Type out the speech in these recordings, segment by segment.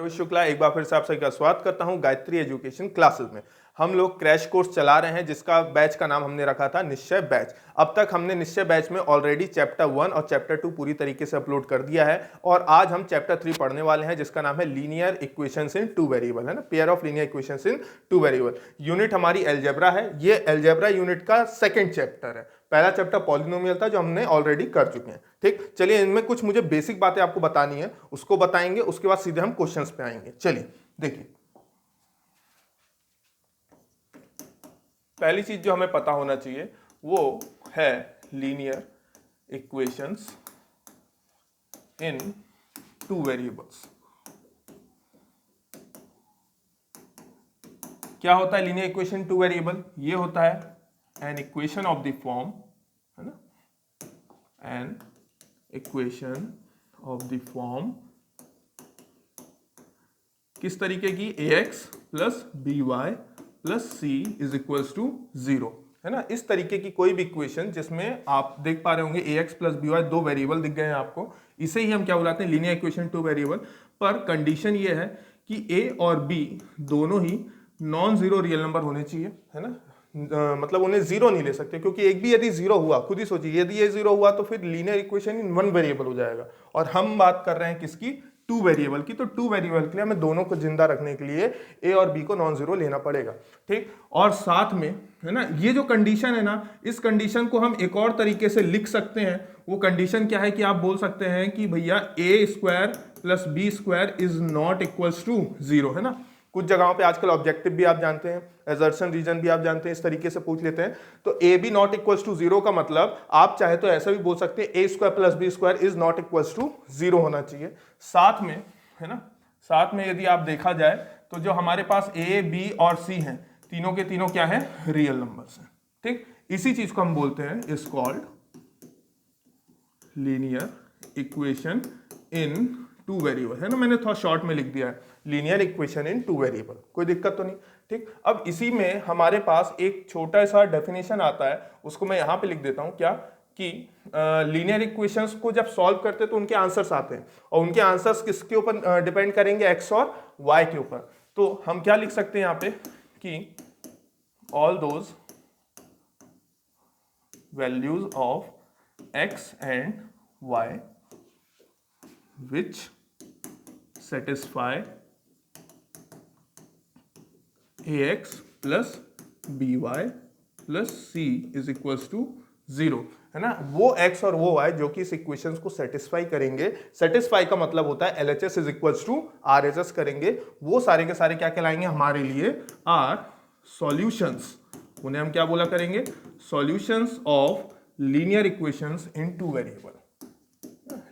रोहित शुक्ला एक बार फिर से आप सभी का स्वागत करता हूं गायत्री एजुकेशन क्लासेस में। हम लोग क्रैश कोर्स चला रहे हैं जिसका बैच का नाम हमने रखा था निश्चय बैच। अब तक हमने निश्चय बैच में ऑलरेडी चैप्टर 1 और चैप्टर 2 पूरी तरीके से अपलोड कर दिया है और आज हम चैप्टर 3 पढ़ने वाले हैं जिसका नाम है linear equations in two variable, है ना, pair of linear equations in two variable. Unit हमारी अलजेब्रा है। ये अलजेब्रा यूनिट का सेकेंड चैप्टर है। पहला चैप्टर पॉलिनोमियल था जो हमने ऑलरेडी कर चुके हैं। ठीक, चलिए इनमें कुछ मुझे बेसिक बातें आपको बतानी है, उसको बताएंगे, उसके बाद सीधे हम क्वेश्चंस पे आएंगे। चलिए देखिए, पहली चीज जो हमें पता होना चाहिए वो है linear equations in two variables. क्या होता है लीनियर इक्वेशन टू वेरिएबल? ये होता है an equation of the form, है ना, an equation of the form किस तरीके की? ax plus by plus c is equals to 0, है ना। इस तरीके की कोई भी इक्वेशन जिसमें आप देख पा रहे होंगे ax प्लस by दो वेरिएबल दिख गए हैं आपको, इसे ही हम क्या बुलाते हैं? Linear equation two variable. पर कंडीशन ये है कि a और b दोनों ही नॉन जीरो रियल नंबर होने चाहिए, है ना। मतलब उन्हें जीरो नहीं ले सकते, क्योंकि एक भी यदि जीरो हुआ, खुद ही सोचिए, यदि ये जीरो हुआ तो फिर linear equation in one variable हो जाएगा। और हम बात कर रहे हैं किसकी? टू वेरिएबल की। तो टू वेरिएबल के लिए हमें दोनों को जिंदा रखने के लिए ए और बी को नॉन जीरो लेना पड़ेगा। ठीक, और साथ में, है ना, ये जो कंडीशन है ना, इस कंडीशन को हम एक और तरीके से लिख सकते हैं। वो कंडीशन क्या है कि आप बोल सकते हैं कि भैया A square plus B square is not equals to zero, है ना। कुछ जगहों पे आजकल ऑब्जेक्टिव भी आप जानते हैं, एजर्शन रीजन भी आप जानते हैं, इस तरीके से पूछ लेते हैं। तो ए b not equals to zero का मतलब आप चाहे तो ऐसा भी बोल सकते हैं, A square plus B square is not equals to zero होना चाहिए। साथ में, है ना, साथ में यदि आप देखा जाए तो जो हमारे पास ए बी और सी हैं, तीनों के तीनों क्या है? रियल नंबर्स हैं। ठीक, इसी चीज को हम बोलते हैं is called linear equation in two variable, है ना। मैंने थोड़ा शॉर्ट में लिख दिया है linear equation in two variable, कोई दिक्कत तो नहीं। ठीक, अब इसी में हमारे पास एक छोटा सा डेफिनेशन आता है, उसको मैं यहां पे लिख देता हूं। क्या कि लीनियर इक्वेशंस को जब सॉल्व करते हैं तो उनके आंसर्स आते हैं, और उनके आंसर्स किसके ऊपर डिपेंड करेंगे? एक्स और वाई के ऊपर। तो हम क्या लिख सकते हैं यहां पे कि all those values of x and y which satisfy ax plus by plus c is equals to 0, है ना। वो x और वो y जो कि इस इक्वेशंस को सेटिस्फाई करेंगे। सेटिस्फाई का मतलब होता है LHS is equals to RHS करेंगे। वो सारे के सारे क्या कहलाएंगे हमारे लिए? Are solutions. उन्हें हम क्या बोला करेंगे? Solutions of linear equations in two variable,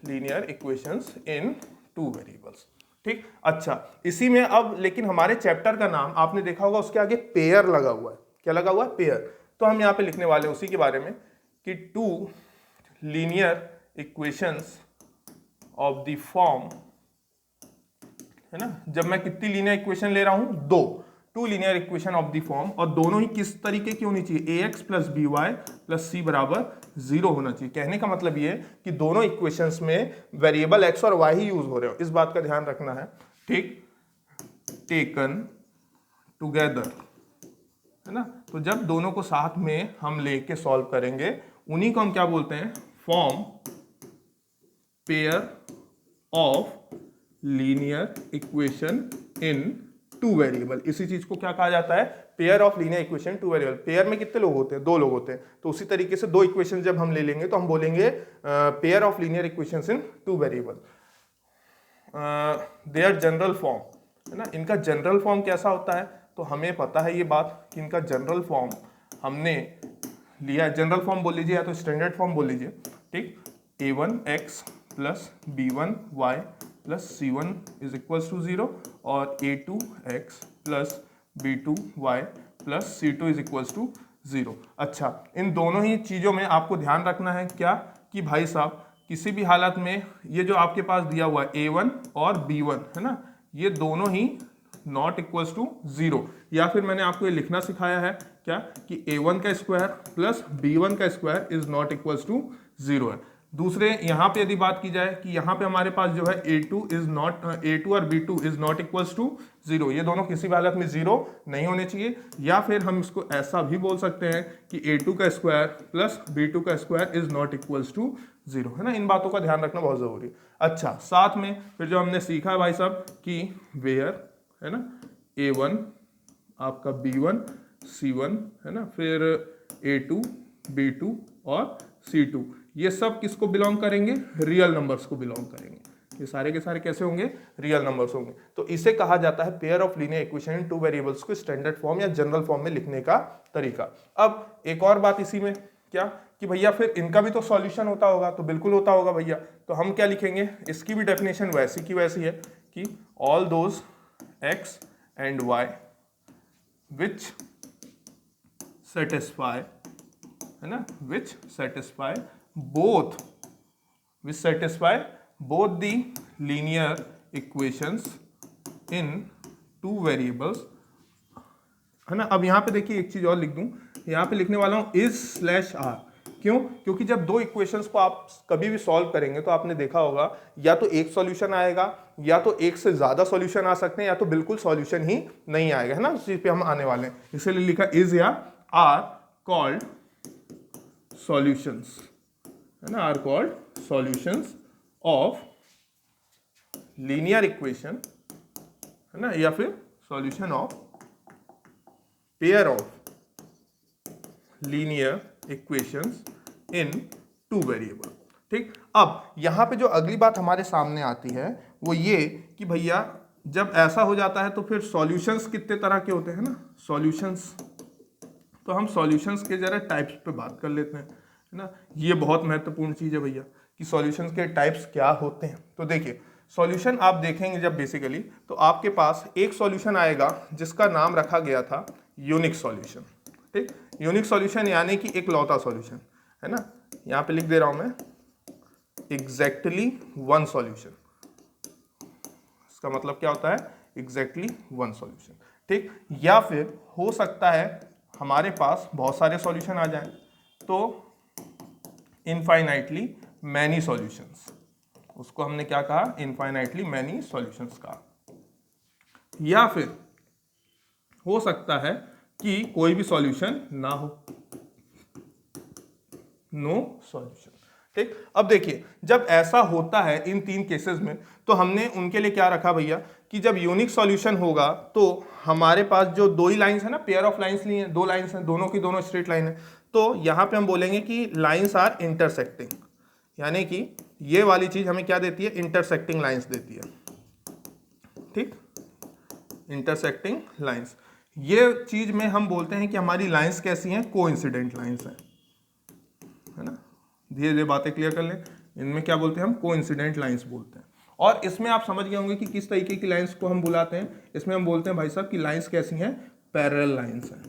linear equations in two variables. ठीक, अच्छा, इसी में अब लेकिन हमारे चैप्टर का नाम आपने देखा होगा, उसके आगे पेयर लगा हुआ है। क्या लगा हुआ है? पेयर। तो हम यहाँ पे लिखने वाले हैं उसी के बारे में कि two linear equations of the form, है ना। जब मैं कितनी लीनियर इक्वेशन ले रहा हूं? दो। Two linear equation of the form, और दोनों ही किस तरीके की होनी चाहिए? ax plus B Y plus C बराबर 0 होना चाहिए। कहने का मतलब ये कि दोनों इक्वेशंस में वेरिएबल x और y ही यूज हो रहे हो, इस बात का ध्यान रखना है। ठीक, टेकन टुगेदर, है ना। तो जब दोनों को साथ में हम लेके सॉल्व करेंगे, उन्हीं को हम क्या बोलते हैं? Form pair of linear equation in two variable. इसी चीज को क्या कहा जाता है? Pair of linear equation two variable. Pair में कितने लोग होते हैं? दो लोग होते हैं। तो उसी तरीके से दो इक्वेशन जब हम ले लेंगे तो हम बोलेंगे pair of linear equations in two variable. Their general form, है ना। इनका जनरल फॉर्म कैसा होता है? तो हमें पता है ये बात कि इनका जनरल फॉर्म हमने लिया। जनरल फॉर्म बोल लीजिए या तो स्टैंडर्ड फॉर्म बोल लीजिए। ठीक, a1x plus b1y plus c1 is equals to 0 और a2x plus b2y plus c2 is equals to 0। अच्छा, इन दोनों ही चीज़ों में आपको ध्यान रखना है क्या कि भाई साहब किसी भी हालत में ये जो आपके पास दिया हुआ है a1 और b1, है ना, ये दोनों ही नॉट इक्वल्स टू 0। या फिर मैंने आपको ये लिखना सिखाया है क्या कि a1 का स्क्वायर प्लस b1 का square is not equals to 0 है। दूसरे यहाँ पे यदि बात की जाए कि यहाँ पे हमारे पास जो है a2 और b2 is not equals to 0, ये दोनों किसी भी हालत में 0 नहीं होने चाहिए। या फिर हम इसको ऐसा भी बोल सकते हैं कि a2 का स्क्वायर प्लस b2 का square is not equals to 0, है ना। इन बातों का ध्यान रखना बहुत जरूरी है। अच्छा, साथ में फिर जो हमने सीखा है भाई साहब कि वेयर, है ना, a1 आपका b1 c1, है ना, फिर a2 b2 और c2, ये सब किसको बिलोंग करेंगे? रियल नंबर्स को बिलोंग करेंगे। ये सारे के सारे कैसे होंगे? रियल नंबर्स होंगे। तो इसे कहा जाता है pair of linear equation in two variables को स्टैंडर्ड फॉर्म या जनरल फॉर्म में लिखने का तरीका। अब एक और बात इसी में क्या कि भैया फिर इनका भी तो सॉल्यूशन होता होगा, तो बिल्कुल होता होगा भैया। तो हम क्या लिखेंगे? इसकी भी डेफिनेशन वैसी की वैसी है कि all those x and y which satisfy, है ना, which satisfy both the linear equations in two variables, है ना। अब यहाँ पे देखिए एक चीज और लिख दूं, यहाँ पे लिखने वाला हूँ is/r। क्यों? क्योंकि जब दो इक्वेशंस को आप कभी भी सॉल्व करेंगे तो आपने देखा होगा या तो एक सॉल्यूशन आएगा या तो एक से ज्यादा सॉल्यूशन आ सकते हैं या तो बिल्कुल सॉल्यूशन ही नहीं आएगा, है ना। उस चीज पे हम आने वाले हैं, इसलिए लिखा इज या आर कॉल्ड सॉल्यूशंस, है ना, are called solutions of linear equation, है ना, या फिर solution of pair of linear equations in two variable. ठीक, अब यहां पे जो अगली बात हमारे सामने आती है वो ये कि भैया जब ऐसा हो जाता है तो फिर सॉल्यूशंस कितने तरह के होते हैं ना, सॉल्यूशंस। तो हम सॉल्यूशंस के जरा टाइप्स पे बात कर लेते हैं, है ना। ये बहुत महत्वपूर्ण चीज है भैया कि सॉल्यूशंस के टाइप्स क्या होते हैं। तो देखिए सॉल्यूशन आप देखेंगे जब बेसिकली, तो आपके पास एक सॉल्यूशन आएगा जिसका नाम रखा गया था यूनिक सॉल्यूशन। ठीक, यूनिक सॉल्यूशन यानी कि एक लौता सॉल्यूशन, है ना। यहाँ पे लिख दे रहा हूं मैं एग्जैक्टली वन सॉल्यूशन। इसका मतलब क्या होता है? Exactly one solution. ठीक, या फिर हो सकता है हमारे पास बहुत सारे सॉल्यूशन आ जाएं, तो इनफाइनाइटली मैनी सॉल्यूशंस, उसको हमने क्या कहा? इनफाइनाइटली मैनी सॉल्यूशंस कहा। या फिर हो सकता है कि कोई भी सॉल्यूशन ना हो, नो सॉल्यूशन। ठीक, अब देखिए जब ऐसा होता है इन तीन केसेस में, तो हमने उनके लिए क्या रखा भैया कि जब यूनिक सॉल्यूशन होगा तो हमारे पास जो दो ही लाइंस है ना, पेयर ऑफ लाइंस ली हैं, दो लाइंस हैं, दोनों की दोनों स्ट्रेट लाइन है, तो यहां पे हम बोलेंगे कि लाइंस आर इंटरसेक्टिंग, यानी कि ये वाली चीज हमें क्या देती है? इंटरसेक्टिंग लाइंस देती है। ठीक, इंटरसेक्टिंग लाइंस, ये चीज में हम बोलते हैं कि हमारी लाइंस कैसी हैं? कोइंसिडेंट लाइंस हैं, है ना। धीरे धीरे बातें क्लियर कर लें, इनमें क्या बोलते हैं हम? कोइंसिडेंट लाइंस बोलते हैं। और इसमें आप समझ गए होंगे कि किस तरीके की लाइंस को हम बुलाते हैं। इसमें हम बोलते हैं भाई साहब कि लाइंस कैसी हैं? पैरेलल लाइंस हैं।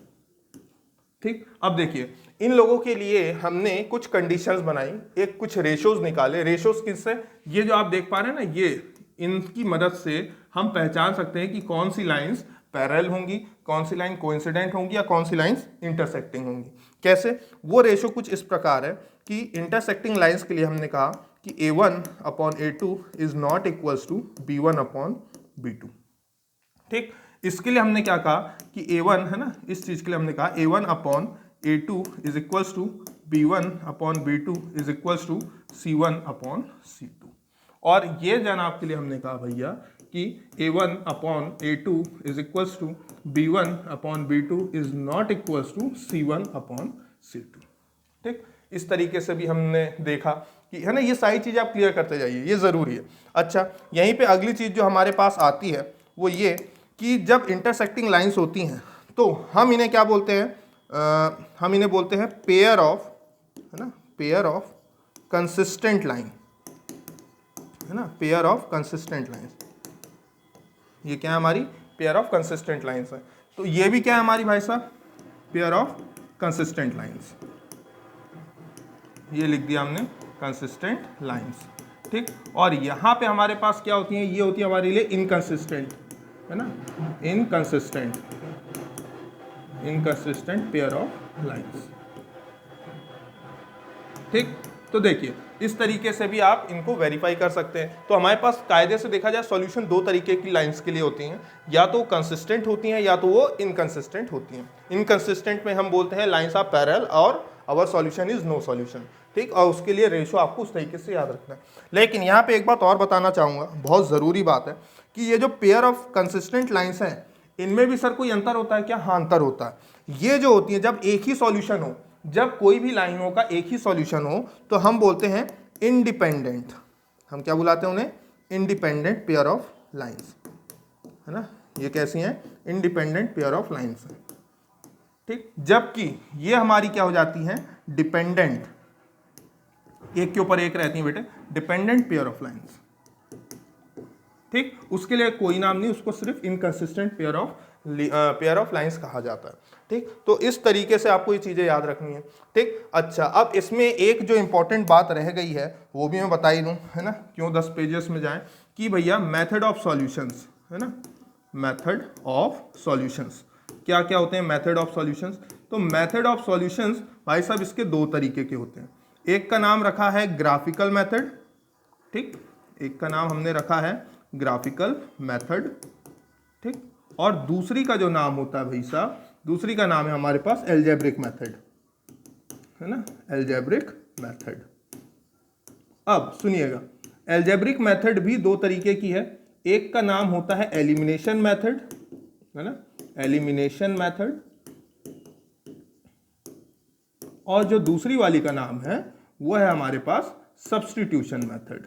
ठीक, अब देखिए इन लोगों के लिए हमने कुछ कंडीशंस बनाई, एक कुछ रेशोज निकाले। रेशोज किससे? ये जो आप देख पा रहे हैं ना, ये इनकी मदद से हम पहचान सकते हैं कि कौन सी लाइंस पैरेलल होंगी, कौन सी लाइन कोइंसिडेंट होंगी या कौन सी लाइंस इंटरसेक्टिंग होंगी। कैसे? वो रेशो कुछ इस प्रकार है कि इंटरसेक्टिंग लाइंस के लिए हमने कहा कि a1/a2 is not equals to b1/b2। ठीक, इसके लिए हमने क्या कहा कि a1, है ना, इस चीज के लिए हमने कहा a1/a2 is equals to b1/b2 is equals to c1/c2। और ये जनाब के लिए हमने कहा भैया कि a1/a2 is equals to b1/b2 is not equals to c1/c2। ठीक, इस तरीके से भी हमने देखा कि, है ना, ये सारी चीजें आप क्लियर करते जाइए, ये जरूरी है। अच्छा, यहीं पे अगली चीज जो हमारे पास आती है वो ये कि जब इंटरसेक्टिंग लाइंस होती हैं तो हम इन्हें क्या बोलते हैं? हम इन्हें बोलते हैं पेयर ऑफ, है ना, पेयर ऑफ कंसिस्टेंट लाइन, है ना, पेयर ऑफ कंसिस्टेंट लाइंस। ये क्या है? हमारी पेयर ऑफ कंसिस्टेंट लाइंस है। तो ये भी क्या है हमारी भाई साहब? Pair of consistent lines. ये लिख दिया हमने कंसिस्टेंट लाइंस। ठीक, और यहां पे हमारे पास क्या होती है? ये होती है हमारे लिए इनकंसिस्टेंट, है ना, इनकंसिस्टेंट पेयर ऑफ लाइंस। ठीक, तो देखिए इस तरीके से भी आप इनको वेरीफाई कर सकते हैं। तो हमारे पास कायदे से देखा जाए सॉल्यूशन दो तरीके की लाइंस के लिए होती हैं, या तो कंसिस्टेंट होती हैं या तो वो इनकंसिस्टेंट होती हैं। इनकंसिस्टेंट में हम बोलते हैं लाइंस आर पैरेलल और our solution is no solution, ठीक। और उसके लिए रेशो आपको उस तरीके से याद रखना है। लेकिन यहाँ पे एक बात और बताना चाहूँगा, बहुत ज़रूरी बात है कि ये जो पेयर ऑफ कंसिस्टेंट लाइंस हैं इनमें भी सर कोई अंतर होता है क्या? हाँ, अंतर होता है। ये जो होती है जब एक ही सॉल्यूशन हो, जब कोई भी लाइनों का एक ही सॉल्यूशन हो तो हम बोलते हैं इंडिपेंडेंट। हम क्या बुलाते हैं उन्हें? इंडिपेंडेंट पेयर ऑफ लाइंस, है ना। ये कैसी हैं? इंडिपेंडेंट पेयर ऑफ लाइंस हैं, ठीक। जबकि ये हमारी क्या हो जाती हैं? डिपेंडेंट, एक के ऊपर एक रहती हैं बेटे, डिपेंडेंट पेयर ऑफ लाइंस, ठीक। उसके लिए कोई नाम नहीं, उसको सिर्फ इनकंसिस्टेंट पेयर ऑफ लाइंस कहा जाता है, ठीक। तो इस तरीके से आपको ये चीजें याद रखनी है, ठीक। अच्छा, अब इसमें एक जो इंपॉर्टेंट बात रह गई है वो भी मैं बता ही दूं, है ना, क्यों 10 पेजेस में जाएं, कि भैया मेथड ऑफ सॉल्यूशंस, है ना, मेथड ऑफ सॉल्यूशंस क्या क्या होते हैं? मेथड ऑफ सॉल्यूशंस, तो मेथड ऑफ सॉल्यूशंस भाई साहब इसके दो तरीके के होते हैं। एक का नाम रखा है ग्राफिकल मेथड, ठीक, एक का नाम हमने रखा है ग्राफिकल मेथड, ठीक। और दूसरी का जो नाम होता है भाई साहब, दूसरी का नाम है हमारे पास एल्जेब्रिक मेथड, है ना, एल्जेब्रिक मेथड। अब सुनिएगा, एल्जेब्रिक मेथड भी दो तरीके की है। एक का नाम होता है एलिमिनेशन मेथड, है ना, एलिमिनेशन मेथड, और जो दूसरी वाली का नाम है वो है हमारे पास सब्स्टिट्यूशन मेथड,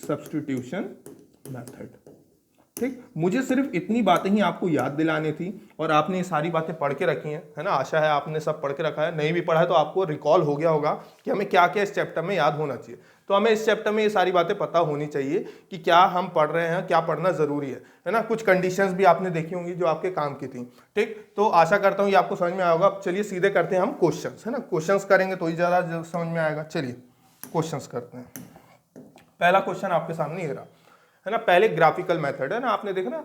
सब्स्टिट्यूशन मेथड, ठीक। मुझे सिर्फ इतनी बातें ही आपको याद दिलानी थी और आपने ये सारी बातें पढ़ के रखी हैं, है ना। आशा है आपने सब पढ़ के रखा है, नहीं भी पढ़ा है तो आपको रिकॉल हो गया होगा कि हमें क्या क्या इस चैप्टर में याद होना चाहिए। तो हमें इस चैप्टर में ये सारी बातें पता होनी चाहिए कि क्या हम पढ़ रहे हैं, क्या पढ़ना जरूरी है ना। कुछ कंडीशंस भी आपने देखी होंगी जो आपके काम की थी, ठीक। तो आशा करता हूँ ये आपको समझ में आया होगा। अब चलिए सीधे करते हैं हम क्वेश्चंस, है ना। क्वेश्चंस करेंगे तो ही ज़्यादा समझ में आएगा। चलिए क्वेश्चंस करते हैं। पहला क्वेश्चन आपके सामने ये रहा, है ना। पहले ग्राफिकल मेथड है ना, आपने देखा ना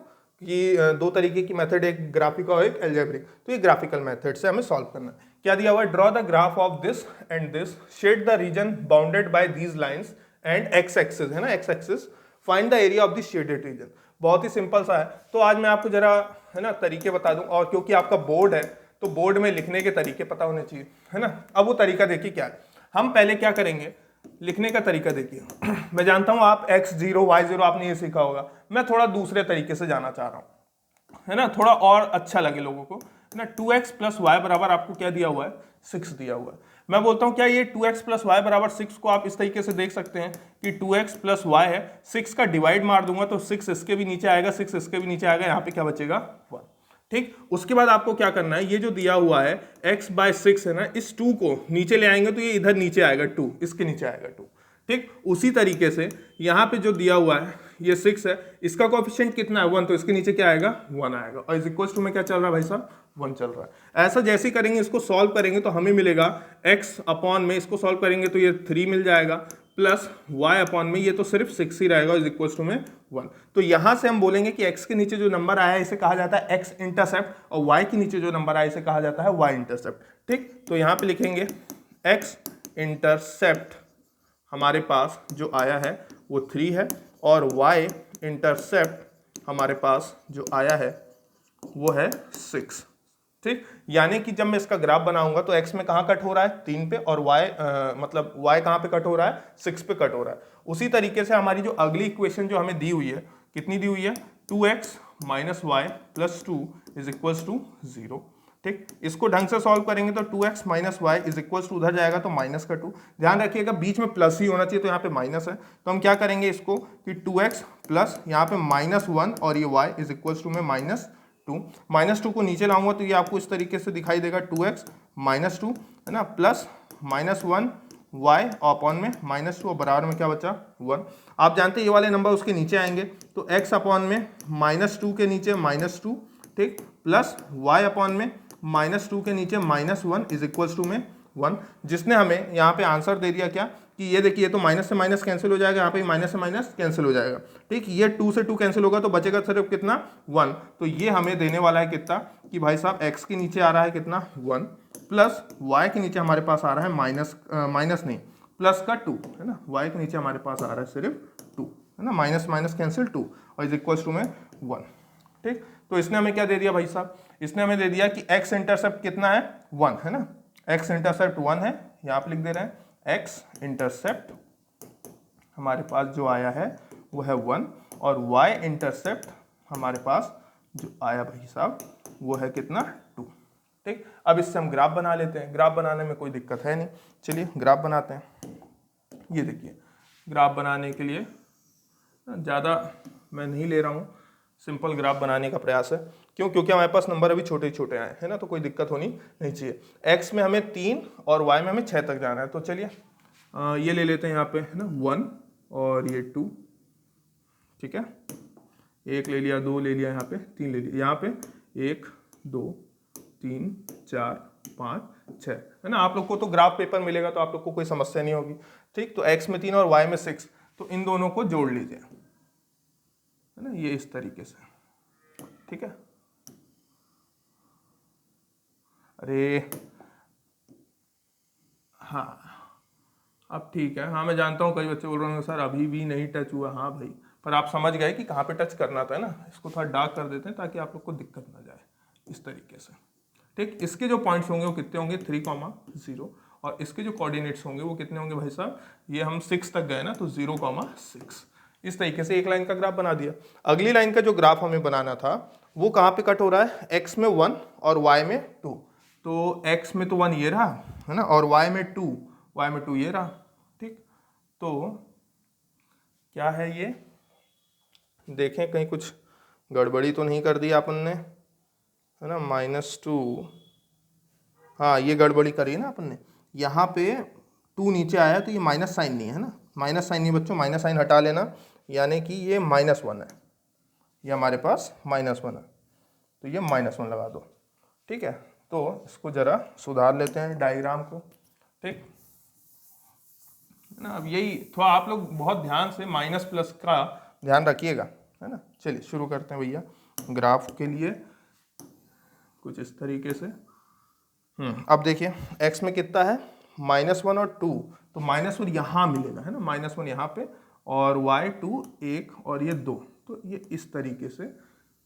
कि दो तरीके की मेथड, एक ग्राफिक और एक एल्जेब्रिक। तो ये ग्राफिकल मेथड से हमें सॉल्व करना है। क्या दिया हुआ है? Draw the graph of this and this, shade the region bounded by these lines and x axis, है ना, x axis, find the area of the shaded region. बहुत ही सिंपल सा है। तो आज मैं आपको जरा, है ना, तरीके बता दूं, और क्योंकि आपका बोर्ड है तो बोर्ड में लिखने के तरीके पता होने चाहिए, है ना। अब वो तरीका देखिए क्या है। हम पहले क्या करेंगे, लिखने का तरीका देखिए। मैं जानता हूं आप x0 y0 आपने ये सीखा होगा, मैं थोड़ा दूसरे तरीके से जाना चाह रहा हूं, है ना, थोड़ा और अच्छा लगे लोगों को, है ना। 2x प्लस वाई बराबर आपको क्या दिया हुआ है? 6 दिया हुआ है। मैं बोलता हूं क्या ये 2x प्लस वाई बराबर 6 को आप इस तरीके से देख सकते हैं कि 2x प्लस वाई है, 6 का डिवाइड मार दूंगा तो 6 इसके भी नीचे आएगा, 6 इसके भी नीचे आएगा, यहाँ पे क्या बचेगा? 1, ठीक। उसके बाद आपको क्या करना है, ये जो दिया हुआ है x/6 है ना, इस 2 को नीचे ले आएंगे तो ये इधर नीचे आएगा 2, इसके नीचे आएगा 2, ठीक। उसी तरीके से यहाँ पे जो दिया हुआ है ये 6 है, इसका कोएफिशिएंट कितना है? 1, तो इसके नीचे क्या आएगा? 1 आएगा, और इज इक्वल्स टू में क्या चल रहा है भाई साहब? 1 चल रहा है। ऐसा जैसे करेंगे, इसको सॉल्व करेंगे तो हमें मिलेगा x अपॉन में, इसको सॉल्व करेंगे तो ये 3 मिल जाएगा, प्लस y अपॉन में ये तो सिर्फ 6 ही रहेगा, इज इक्वल्स टू में 1। तो यहां से हम बोलेंगे कि x के नीचे जो नंबर आया है इसे कहा जाता है x इंटरसेप्ट, और y के नीचे जो नंबर आया इसे कहा जाता है y इंटरसेप्ट, ठीक। तो यहाँ पे लिखेंगे x इंटरसेप्ट हमारे पास जो आया है वो 3 है, और y इंटरसेप्ट हमारे पास जो आया है वो है 6, ठीक। यानी कि जब मैं इसका ग्राफ बनाऊंगा तो x में कहाँ कट हो रहा है? 3 पे, और y मतलब y कहाँ पे कट हो रहा है? 6 पे कट हो रहा है। उसी तरीके से हमारी जो अगली इक्वेशन जो हमें दी हुई है, कितनी दी हुई है? 2x minus y plus 2 is equals to 0, ठीक। इसको ढंग से सॉल्व करेंगे तो 2x minus y is equals to, उधर जाएगा तो माइनस का 2, ध्यान रखिएगा बीच में प्लस ही होना चाहिए, तो यहाँ पे माइनस है, तो हम क्या करेंगे इसको कि 2x प्लस यहाँ पे -1 और ये y इज इक्वल्स टू में -2, -2 को नीचे लाऊंगा तो ये आपको इस तरीके से दिखाई देगा 2x -2, है ना, प्लस -1 y अपॉन में -2, और बराबर में क्या बचा? 1। आप जानते हैं ये वाले नंबर उसके नीचे आएंगे, तो x अपॉन में -2 के नीचे -2, ठीक, प्लस y अपॉन में -2 के नीचे -1 इज इक्वल्स टू में 1, जिसने हमें यहाँ पे आंसर दे दिया क्या कि ये देखिए, तो माइनस से माइनस कैंसिल हो जाएगा, यहाँ पे माइनस से माइनस कैंसिल हो जाएगा, ठीक। ये 2 से 2 कैंसिल होगा तो बचेगा सिर्फ कितना? 1। तो ये हमें देने वाला है कितना कि भाई साहब x के नीचे आ रहा है कितना? 1, प्लस y के नीचे हमारे पास आ रहा है माइनस नहीं प्लस का 2 है ना, y के नीचे हमारे पास आ रहा है सिर्फ 2 है ना, माइनस माइनस कैंसिल 2 और इज इक्वल टू में 1। ठीक, तो इसने हमें क्या दे दिया भाई साहब, इसने हमें दे दिया कि x इंटरसेप्ट कितना है 1 है ना, x इंटरसेप्ट 1 है, यहाँ पे लिख दे रहे हैं x इंटरसेप्ट हमारे पास जो आया है वो है 1 और y इंटरसेप्ट हमारे पास जो आया भाई साहब वो है कितना 2। ठीक, अब इससे हम ग्राफ बना लेते हैं, ग्राफ बनाने में कोई दिक्कत है नहीं, चलिए ग्राफ बनाते हैं। ये देखिए ग्राफ बनाने के लिए ज़्यादा मैं नहीं ले रहा हूँ, सिंपल ग्राफ बनाने का प्रयास है, क्यों, क्योंकि हमारे पास नंबर अभी छोटे छोटे आए हैं ना, तो कोई दिक्कत होनी नहीं चाहिए। x में हमें 3 और y में हमें 6 तक जाना है, तो चलिए ये ले लेते हैं यहाँ पे है ना 1 और ये 2, ठीक है, 1 ले लिया, 2 ले लिया, यहाँ पे 3 ले लिया, यहाँ पे 1 2 3 4 5 6 है ना। आप लोग को तो ग्राफ पेपर मिलेगा तो आप लोग को कोई समस्या नहीं होगी। ठीक, तो x में 3 और y में 6, तो इन दोनों को जोड़ लीजिए है ना, ये इस तरीके से, ठीक है। अरे हाँ अब ठीक है, हाँ मैं जानता हूँ कई बच्चे बोल रहे हैं सर अभी भी नहीं टच हुआ, हाँ भाई, पर आप समझ गए कि कहाँ पे टच करना था ना, इसको थोड़ा डार्क कर देते हैं ताकि आप लोग को दिक्कत ना जाए, इस तरीके से। ठीक, इसके जो पॉइंट्स होंगे वो कितने होंगे 3,0 और इसके जो कोऑर्डिनेट्स होंगे वो कितने होंगे भाई साहब, ये हम 6 तक गए ना, तो 0,6। इस तरीके से एक लाइन का ग्राफ बना दिया। अगली लाइन का जो ग्राफ हमें बनाना था वो कहाँ पे कट हो रहा है, x में 1 और y में 2, तो x में तो 1 ये रहा है ना, और y में 2 ये रहा। ठीक, तो क्या है ये, देखें कहीं कुछ गड़बड़ी तो नहीं कर दी अपन ने, है ना, -2, हाँ ये गड़बड़ी करी ना अपन ने, यहाँ पे 2 नीचे आया तो ये माइनस साइन नहीं है ना, माइनस साइन नहीं बच्चों, माइनस साइन हटा लेना, यानी कि ये -1 है, ये हमारे पास -1 है, तो ये -1 लगा दो। ठीक है, तो इसको ज़रा सुधार लेते हैं डायग्राम को। ठीक ना, अब यही थोड़ा आप लोग बहुत ध्यान से माइनस प्लस का ध्यान रखिएगा, है ना। चलिए शुरू करते हैं भैया ग्राफ के लिए कुछ इस तरीके से। अब देखिए x में कितना है -1 और 2, तो -1 यहाँ मिलेगा है ना, -1 यहाँ पे, और y2 1 और ये 2, तो ये इस तरीके से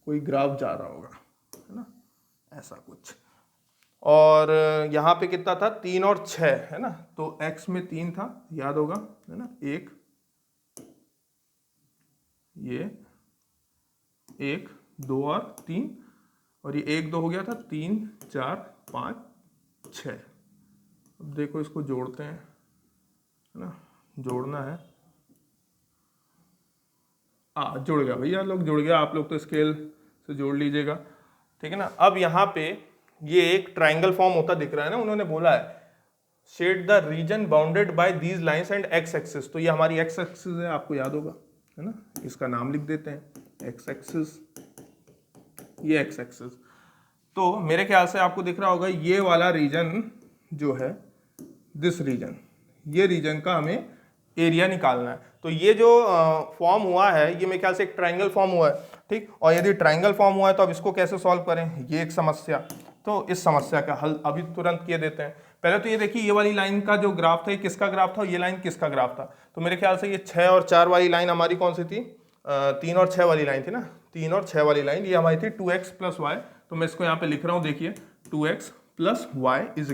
कोई ग्राफ जा रहा होगा है ना, ऐसा कुछ। और यहाँ पे कितना था 3 और 6 है ना, तो x में 3 था याद होगा है ना, 1 ये 1 2 और 3, और ये 1 2 हो गया था, 3 4 5 6। अब देखो इसको जोड़ते हैं है ना, जोड़ना है, जुड़ गया भैया लोग, जुड़ गया, आप लोग तो स्केल से जोड़ लीजिएगा, ठीक है ना। अब यहाँ पे ये एक ट्राइंगल फॉर्म होता दिख रहा है ना, उन्होंने बोला है shade the region bounded by these lines and x axis, तो ये हमारी एक्स एक्सिस है, आपको याद होगा है ना, इसका नाम लिख देते हैं एक्स एक्सिस, ये एक्स एक्सिस। तो मेरे ख्याल से आपको दिख रहा होगा ये वाला रीजन जो है, दिस रीजन, ये रीजन का हमें एरिया निकालना है। तो ये जो फॉर्म हुआ है ये मेरे ख्याल से एक ट्राइंगल फॉर्म हुआ है, ठीक, और यदि ट्राइंगल फॉर्म हुआ है तो अब इसको कैसे सॉल्व करें, ये एक समस्या, तो इस समस्या का हल अभी तुरंत किए देते हैं। पहले तो ये देखिए ये वाली लाइन का जो ग्राफ था ये किसका ग्राफ था, ये लाइन किसका ग्राफ था, तो मेरे ख्याल से ये 6 और 4 वाली लाइन हमारी कौन सी थी, 3 और 6 वाली लाइन थी ना, 3 और 6 वाली लाइन ये हमारी थी 2x + y, तो मैं इसको यहाँ पे लिख रहा हूँ, देखिए 2x + y =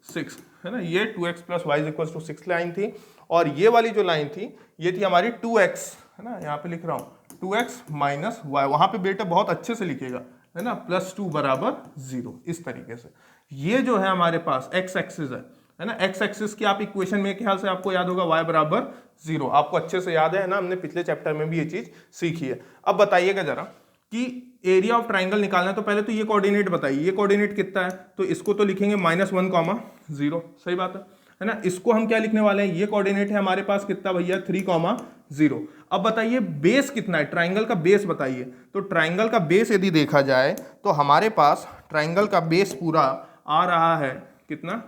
6 है ना, ये 2x + y = 6 लाइन थी, और ये वाली जो लाइन थी ये थी हमारी 2x है ना, यहाँ पे लिख रहा हूँ 2x - y, वहाँ पे बेटा बहुत अच्छे से लिखेगा है ना, +2 = 0, इस तरीके से। ये जो है हमारे पास x एक्सिस है ना, x एक्सिस की आप इक्वेशन में ख्याल से आपको याद होगा y = 0, आपको अच्छे से याद है ना, हमने पिछले चैप्टर में भी ये चीज सीखी है। अब बताइएगा जरा कि एरिया ऑफ ट्राइंगल निकालना है, तो पहले तो ये कोऑर्डिनेट बताइए, ये कोऑर्डिनेट कितना है, तो इसको तो लिखेंगे -1, 0, सही बात है ना। इसको हम क्या लिखने वाले हैं, ये कोऑर्डिनेट है हमारे पास कितना भैया 3, 0। अब बताइए बेस कितना है, ट्राइंगल का बेस बताइए, तो ट्राइंगल का बेस यदि देखा जाए तो हमारे पास ट्राइंगल का बेस पूरा आ रहा है कितना,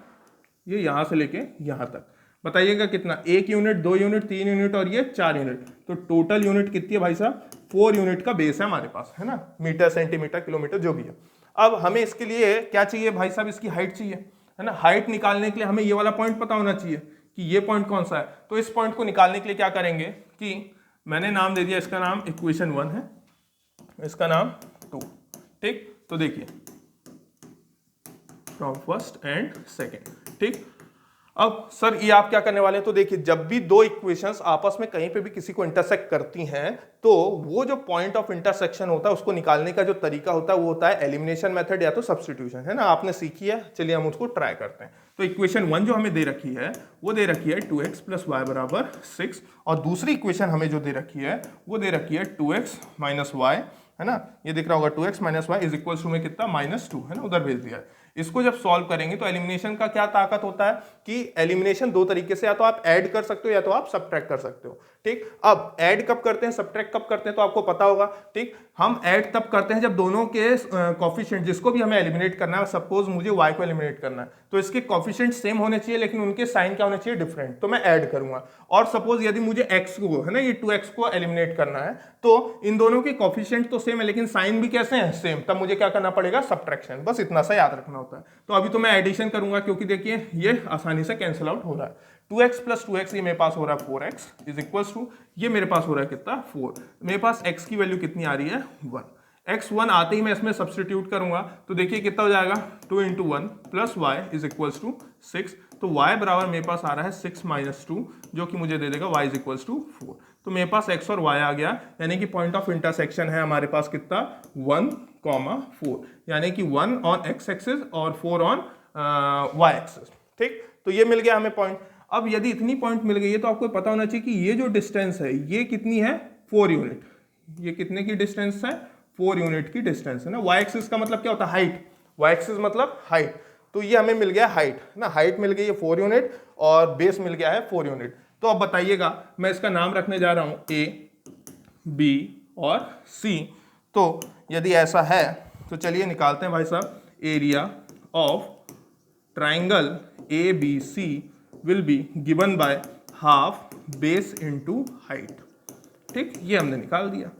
ये यहाँ से लेके यहाँ तक, बताइएगा कितना, 1 यूनिट, 2 यूनिट, 3 यूनिट और ये 4 यूनिट, तो टोटल यूनिट कितनी है भाई साहब, 4 यूनिट का बेस है हमारे पास है ना, मीटर सेंटीमीटर किलोमीटर जो भी है। अब हमें इसके लिए क्या चाहिए भाई साहब, इसकी हाइट चाहिए है ना, हाइट निकालने के लिए हमें ये वाला पॉइंट पता होना चाहिए, कि ये पॉइंट कौन सा है। तो इस पॉइंट को निकालने के लिए क्या करेंगे कि मैंने नाम दे दिया, इसका नाम इक्वेशन 1 है, इसका नाम 2। ठीक, तो देखिए फ्रॉम फर्स्ट एंड सेकेंड। ठीक, अब सर ये आप क्या करने वाले हैं, तो देखिए जब भी दो इक्वेशंस आपस में कहीं पे भी किसी को इंटरसेक्ट करती हैं तो वो जो पॉइंट ऑफ इंटरसेक्शन होता है उसको निकालने का जो तरीका होता है वो होता है एलिमिनेशन मेथड या तो सब्स्टिट्यूशन, है ना, आपने सीखी है। चलिए हम उसको ट्राई करते हैं। तो इक्वेशन 1 जो हमें दे रखी है वो दे रखी है 2x प्लस वाई बराबर 6, और दूसरी इक्वेशन हमें जो दे रखी है वो दे रखी है 2x माइनस वाई, है ना, ये दिख रहा होगा 2x minus y is equal to में कितना -2, है ना, उधर भेज दिया है। इसको जब सॉल्व करेंगे तो एलिमिनेशन का क्या ताकत होता है कि एलिमिनेशन दो तरीके से, या तो आप ऐड कर सकते हो या तो आप सब्ट्रैक्ट कर सकते हो। ठीक, अब ऐड कब करते हैं, सब्ट्रैक्ट कब करते हैं, तो आपको पता होगा। ठीक, हम ऐड तब करते हैं जब दोनों के कोफिशिएंट, जिसको भी हमें एलिमिनेट करना है, सपोज मुझे y को एलिमिनेट करना है तो इसके कोफिशिएंट सेम होने चाहिए लेकिन उनके साइन क्या होने चाहिए, डिफरेंट, तो मैं ऐड करूंगा। और सपोज यदि मुझे x को, है ना, ये 2x को एलिमिनेट करना है तो इन दोनों के कोफिशिएंट तो सेम है लेकिन साइन भी कैसे हैं, सेम, तब मुझे क्या करना पड़ेगा, सब्ट्रैक्शन। बस इतना सा याद रखना होता है। तो अभी तो मैं एडिशन करूंगा क्योंकि देखिए ये आसानी से कैंसिल आउट हो रहा है। 2x प्लस 2x ये मेरे पास हो रहा है 4x इज इक्वल टू, ये मेरे पास हो रहा है कितना, 4। मेरे पास x की वैल्यू कितनी आ रही है, 1। x1 आते ही मैं इसमें सब्सटीट्यूट करूंगा तो देखिए कितना हो जाएगा, 2 into 1 plus y is equals to 6। तो y बराबर मेरे पास आ रहा है 6 माइनस 2 जो कि मुझे दे देगा y इज इक्वल्स टू 4। तो मेरे पास x और y आ गया, यानी कि पॉइंट ऑफ इंटरसेक्शन है हमारे पास कितना, 1,4, यानी कि 1 ऑन x एक्सिस और 4 ऑन y एक्सिस। ठीक, तो ये मिल गया हमें पॉइंट। अब यदि इतनी पॉइंट मिल गई है तो आपको पता होना चाहिए कि ये जो डिस्टेंस है ये कितनी है, 4 यूनिट। ये कितने की डिस्टेंस है, 4 यूनिट की डिस्टेंस है ना। y एक्सिस का मतलब क्या होता है, हाइट, y एक्सिस मतलब हाइट। तो ये हमें मिल गया हाइट, है ना, हाइट मिल गई है 4 यूनिट और बेस मिल गया है 4 यूनिट। तो अब बताइएगा, मैं इसका नाम रखने जा रहा हूं a, b और c। तो यदि ऐसा है तो चलिए निकालते हैं भाई साहब, area of triangle ABC will be given by half base into height। ठीक, ये हमने निकाल दिया,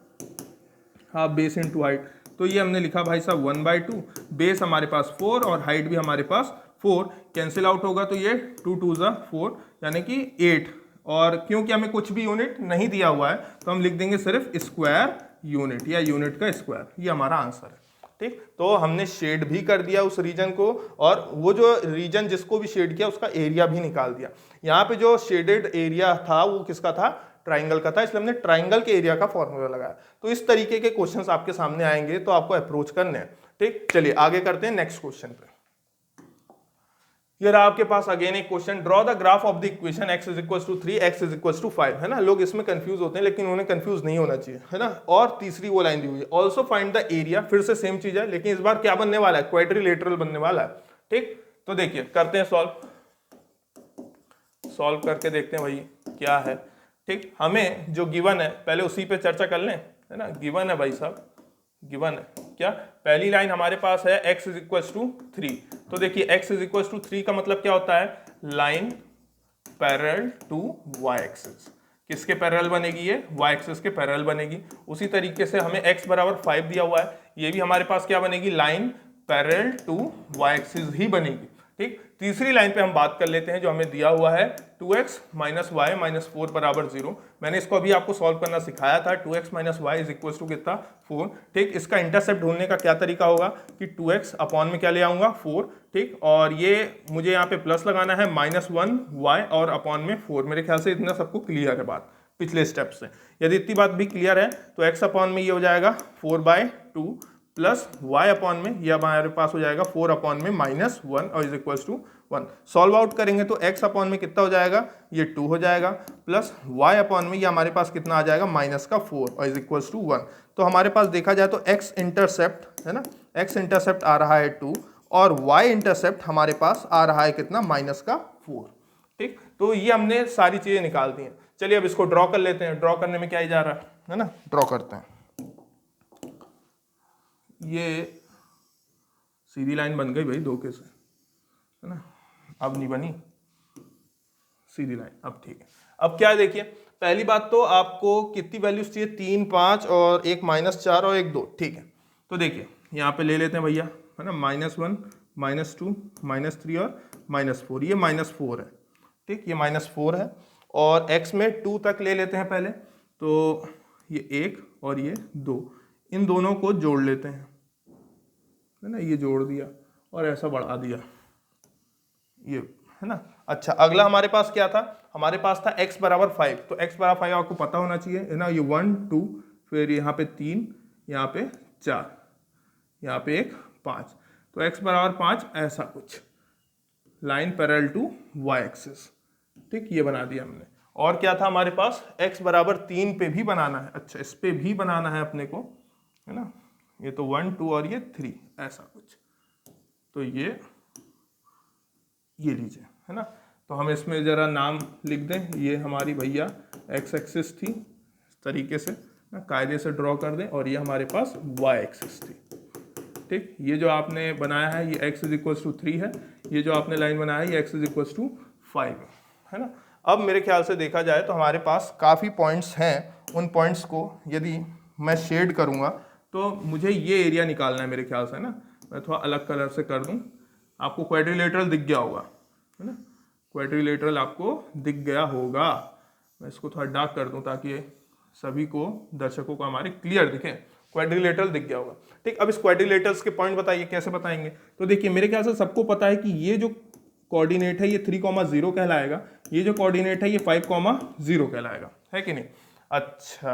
हाफ बेस इंटू हाइट। तो ये हमने लिखा भाई साहब 1/2, बेस हमारे पास 4 और हाइट भी हमारे पास 4, कैंसिल आउट होगा तो ये 2 2 ज़ा 4 यानी कि 8। और क्योंकि हमें कुछ भी यूनिट नहीं दिया हुआ है तो हम लिख देंगे सिर्फ स्क्वायर यूनिट या यूनिट का स्क्वायर, ये हमारा आंसर है। ठीक, तो हमने शेड भी कर दिया उस रीजन को, और वो जो रीजन जिसको भी शेड किया उसका एरिया भी निकाल दिया। यहाँ पे जो शेडेड एरिया था वो किसका था, ट्राइंगल का था, इसलिए हमने ट्राइंगल के एरिया का फॉर्मूला लगाया। तो इस तरीके के क्वेश्चंस आपके सामने आएंगे तो आपको अप्रोच करने हैं। ठीक, चलिए आगे करते हैं नेक्स्ट क्वेश्चन पे। ये रहा आपके पास अगेन एक question, draw the graph of the equation x is equal to 3 x is equal to 5, है ना। लोग इसमें कंफ्यूज होते हैं लेकिन उन्हें कंफ्यूज नहीं होना चाहिए, है ना। और तीसरी वो लाइन दी हुई है, ऑल्सो फाइंड द एरिया, फिर से सेम चीज है लेकिन इस बार क्या बनने वाला है, क्वाड्रिलेटरल बनने वाला है। ठीक, तो देखिए करते हैं सॉल्व करके देखते हैं भाई क्या है। ठीक, हमें जो गिवन है पहले उसी पे चर्चा कर लें, है ना। गिवन है भाई साहब, गिवन है क्या, पहली लाइन हमारे पास है x इज इक्वल टू 3। तो देखिए x इज इक्वल टू 3 का मतलब क्या होता है, line parallel to y axis. किसके पैरेलल बनेगी ये, y एक्सिस के पैरेलल बनेगी। उसी तरीके से हमें x बराबर 5 दिया हुआ है, ये भी हमारे पास क्या बनेगी, line parallel to y axis ही बनेगी। ठीक, तीसरी लाइन पे हम बात कर लेते हैं जो हमें दिया हुआ है 2x माइनस वाई माइनस 4 बराबर 0। मैंने इसको अभी आपको सॉल्व करना सिखाया था, 2x minus y is equal to कितना, 4। ठीक, इसका इंटरसेप्ट ढूंढने का क्या तरीका होगा कि 2x अपॉन में क्या ले आऊंगा, 4। ठीक, और ये मुझे यहाँ पे प्लस लगाना है -1 y और अपॉन में 4। मेरे ख्याल से इतना सबको क्लियर है बात पिछले स्टेप से। यदि इतनी बात भी क्लियर है तो x अपॉन में ये हो जाएगा 4/2 प्लस y अपॉन में ये हमारे पास हो जाएगा 4 अपॉन में -1 और is equal to 1। Solve out करेंगे तो x अपॉन में कितना हो जाएगा, ये 2 हो जाएगा, प्लस y अपॉन में ये हमारे पास कितना आ जाएगा, -4 और इज इक्वल टू 1। तो हमारे पास देखा जाए तो x इंटरसेप्ट, है ना, x इंटरसेप्ट आ रहा है 2 और y इंटरसेप्ट हमारे पास आ रहा है कितना, -4। ठीक, तो ये हमने सारी चीजें निकाल दी हैं। चलिए अब इसको ड्रॉ कर लेते हैं। ड्रॉ करने में क्या ही जा रहा है ना, ड्रॉ करते हैं। ये सीधी लाइन बन गई भाई धोखे से, है ना, अब नहीं बनी सीधी लाइन, अब ठीक है। अब क्या है देखिए, पहली बात तो आपको कितनी वैल्यूज चाहिए, 3 5 और एक -4 और एक 2। ठीक है, तो देखिए यहाँ पे ले लेते हैं भैया, है ना, -1 -2 -3 और -4, ये -4 है। ठीक, ये -4 है और x में 2 तक ले लेते हैं पहले, तो ये 1 और ये 2, इन दोनों को जोड़ लेते हैं, है ना, ये जोड़ दिया और ऐसा बढ़ा दिया, ये है ना। अच्छा, अगला हमारे पास क्या था, हमारे पास था x बराबर 5, तो x बराबर 5 आपको पता होना चाहिए, है ना, ये 1 2, फिर यहाँ पे 3, यहाँ पे 4, यहाँ पे 1 5, तो x बराबर 5, ऐसा कुछ line parallel to y axis, ठीक, ये बना दिया हमने। और क्या था हमारे पास, x बराबर 3 पे भी बनाना है, अच्छा इस पे भी बनाना है अपने को, है ना, ये तो 1 2 और ये 3, ऐसा कुछ, तो ये लीजिए, है ना। तो हम इसमें जरा नाम लिख दें, ये हमारी भैया x एक्सिस थी, इस तरीके से ना कायदे से ड्रॉ कर दें, और ये हमारे पास y एक्सिस थी, ठीक। ये जो आपने बनाया है ये x इज इक्वल्स टू 3 है, ये जो आपने लाइन बनाया है ये x इज इक्वल्स टू 5 है ना। अब मेरे ख्याल से देखा जाए तो हमारे पास काफ़ी पॉइंट्स हैं, उन पॉइंट्स को यदि मैं शेड करूँगा तो मुझे ये एरिया निकालना है मेरे ख्याल से, है ना। मैं थोड़ा अलग कलर से कर दूँ, आपको क्वाड्रिलेटरल दिख गया होगा, है ना, क्वाड्रिलेटरल आपको दिख गया होगा। मैं इसको थोड़ा डार्क कर दूं ताकि सभी को, दर्शकों को हमारे क्लियर दिखे, क्वाड्रिलेटरल दिख गया होगा, ठीक। अब इस क्वाड्रिलेटरल्स के पॉइंट बताइए, कैसे बताएंगे, तो देखिए मेरे ख्याल से सबको पता है कि ये जो कोऑर्डिनेट है ये 3,0 कहलाएगा, ये जो कोऑर्डिनेट है ये 5,0 कहलाएगा, है कि नहीं। अच्छा,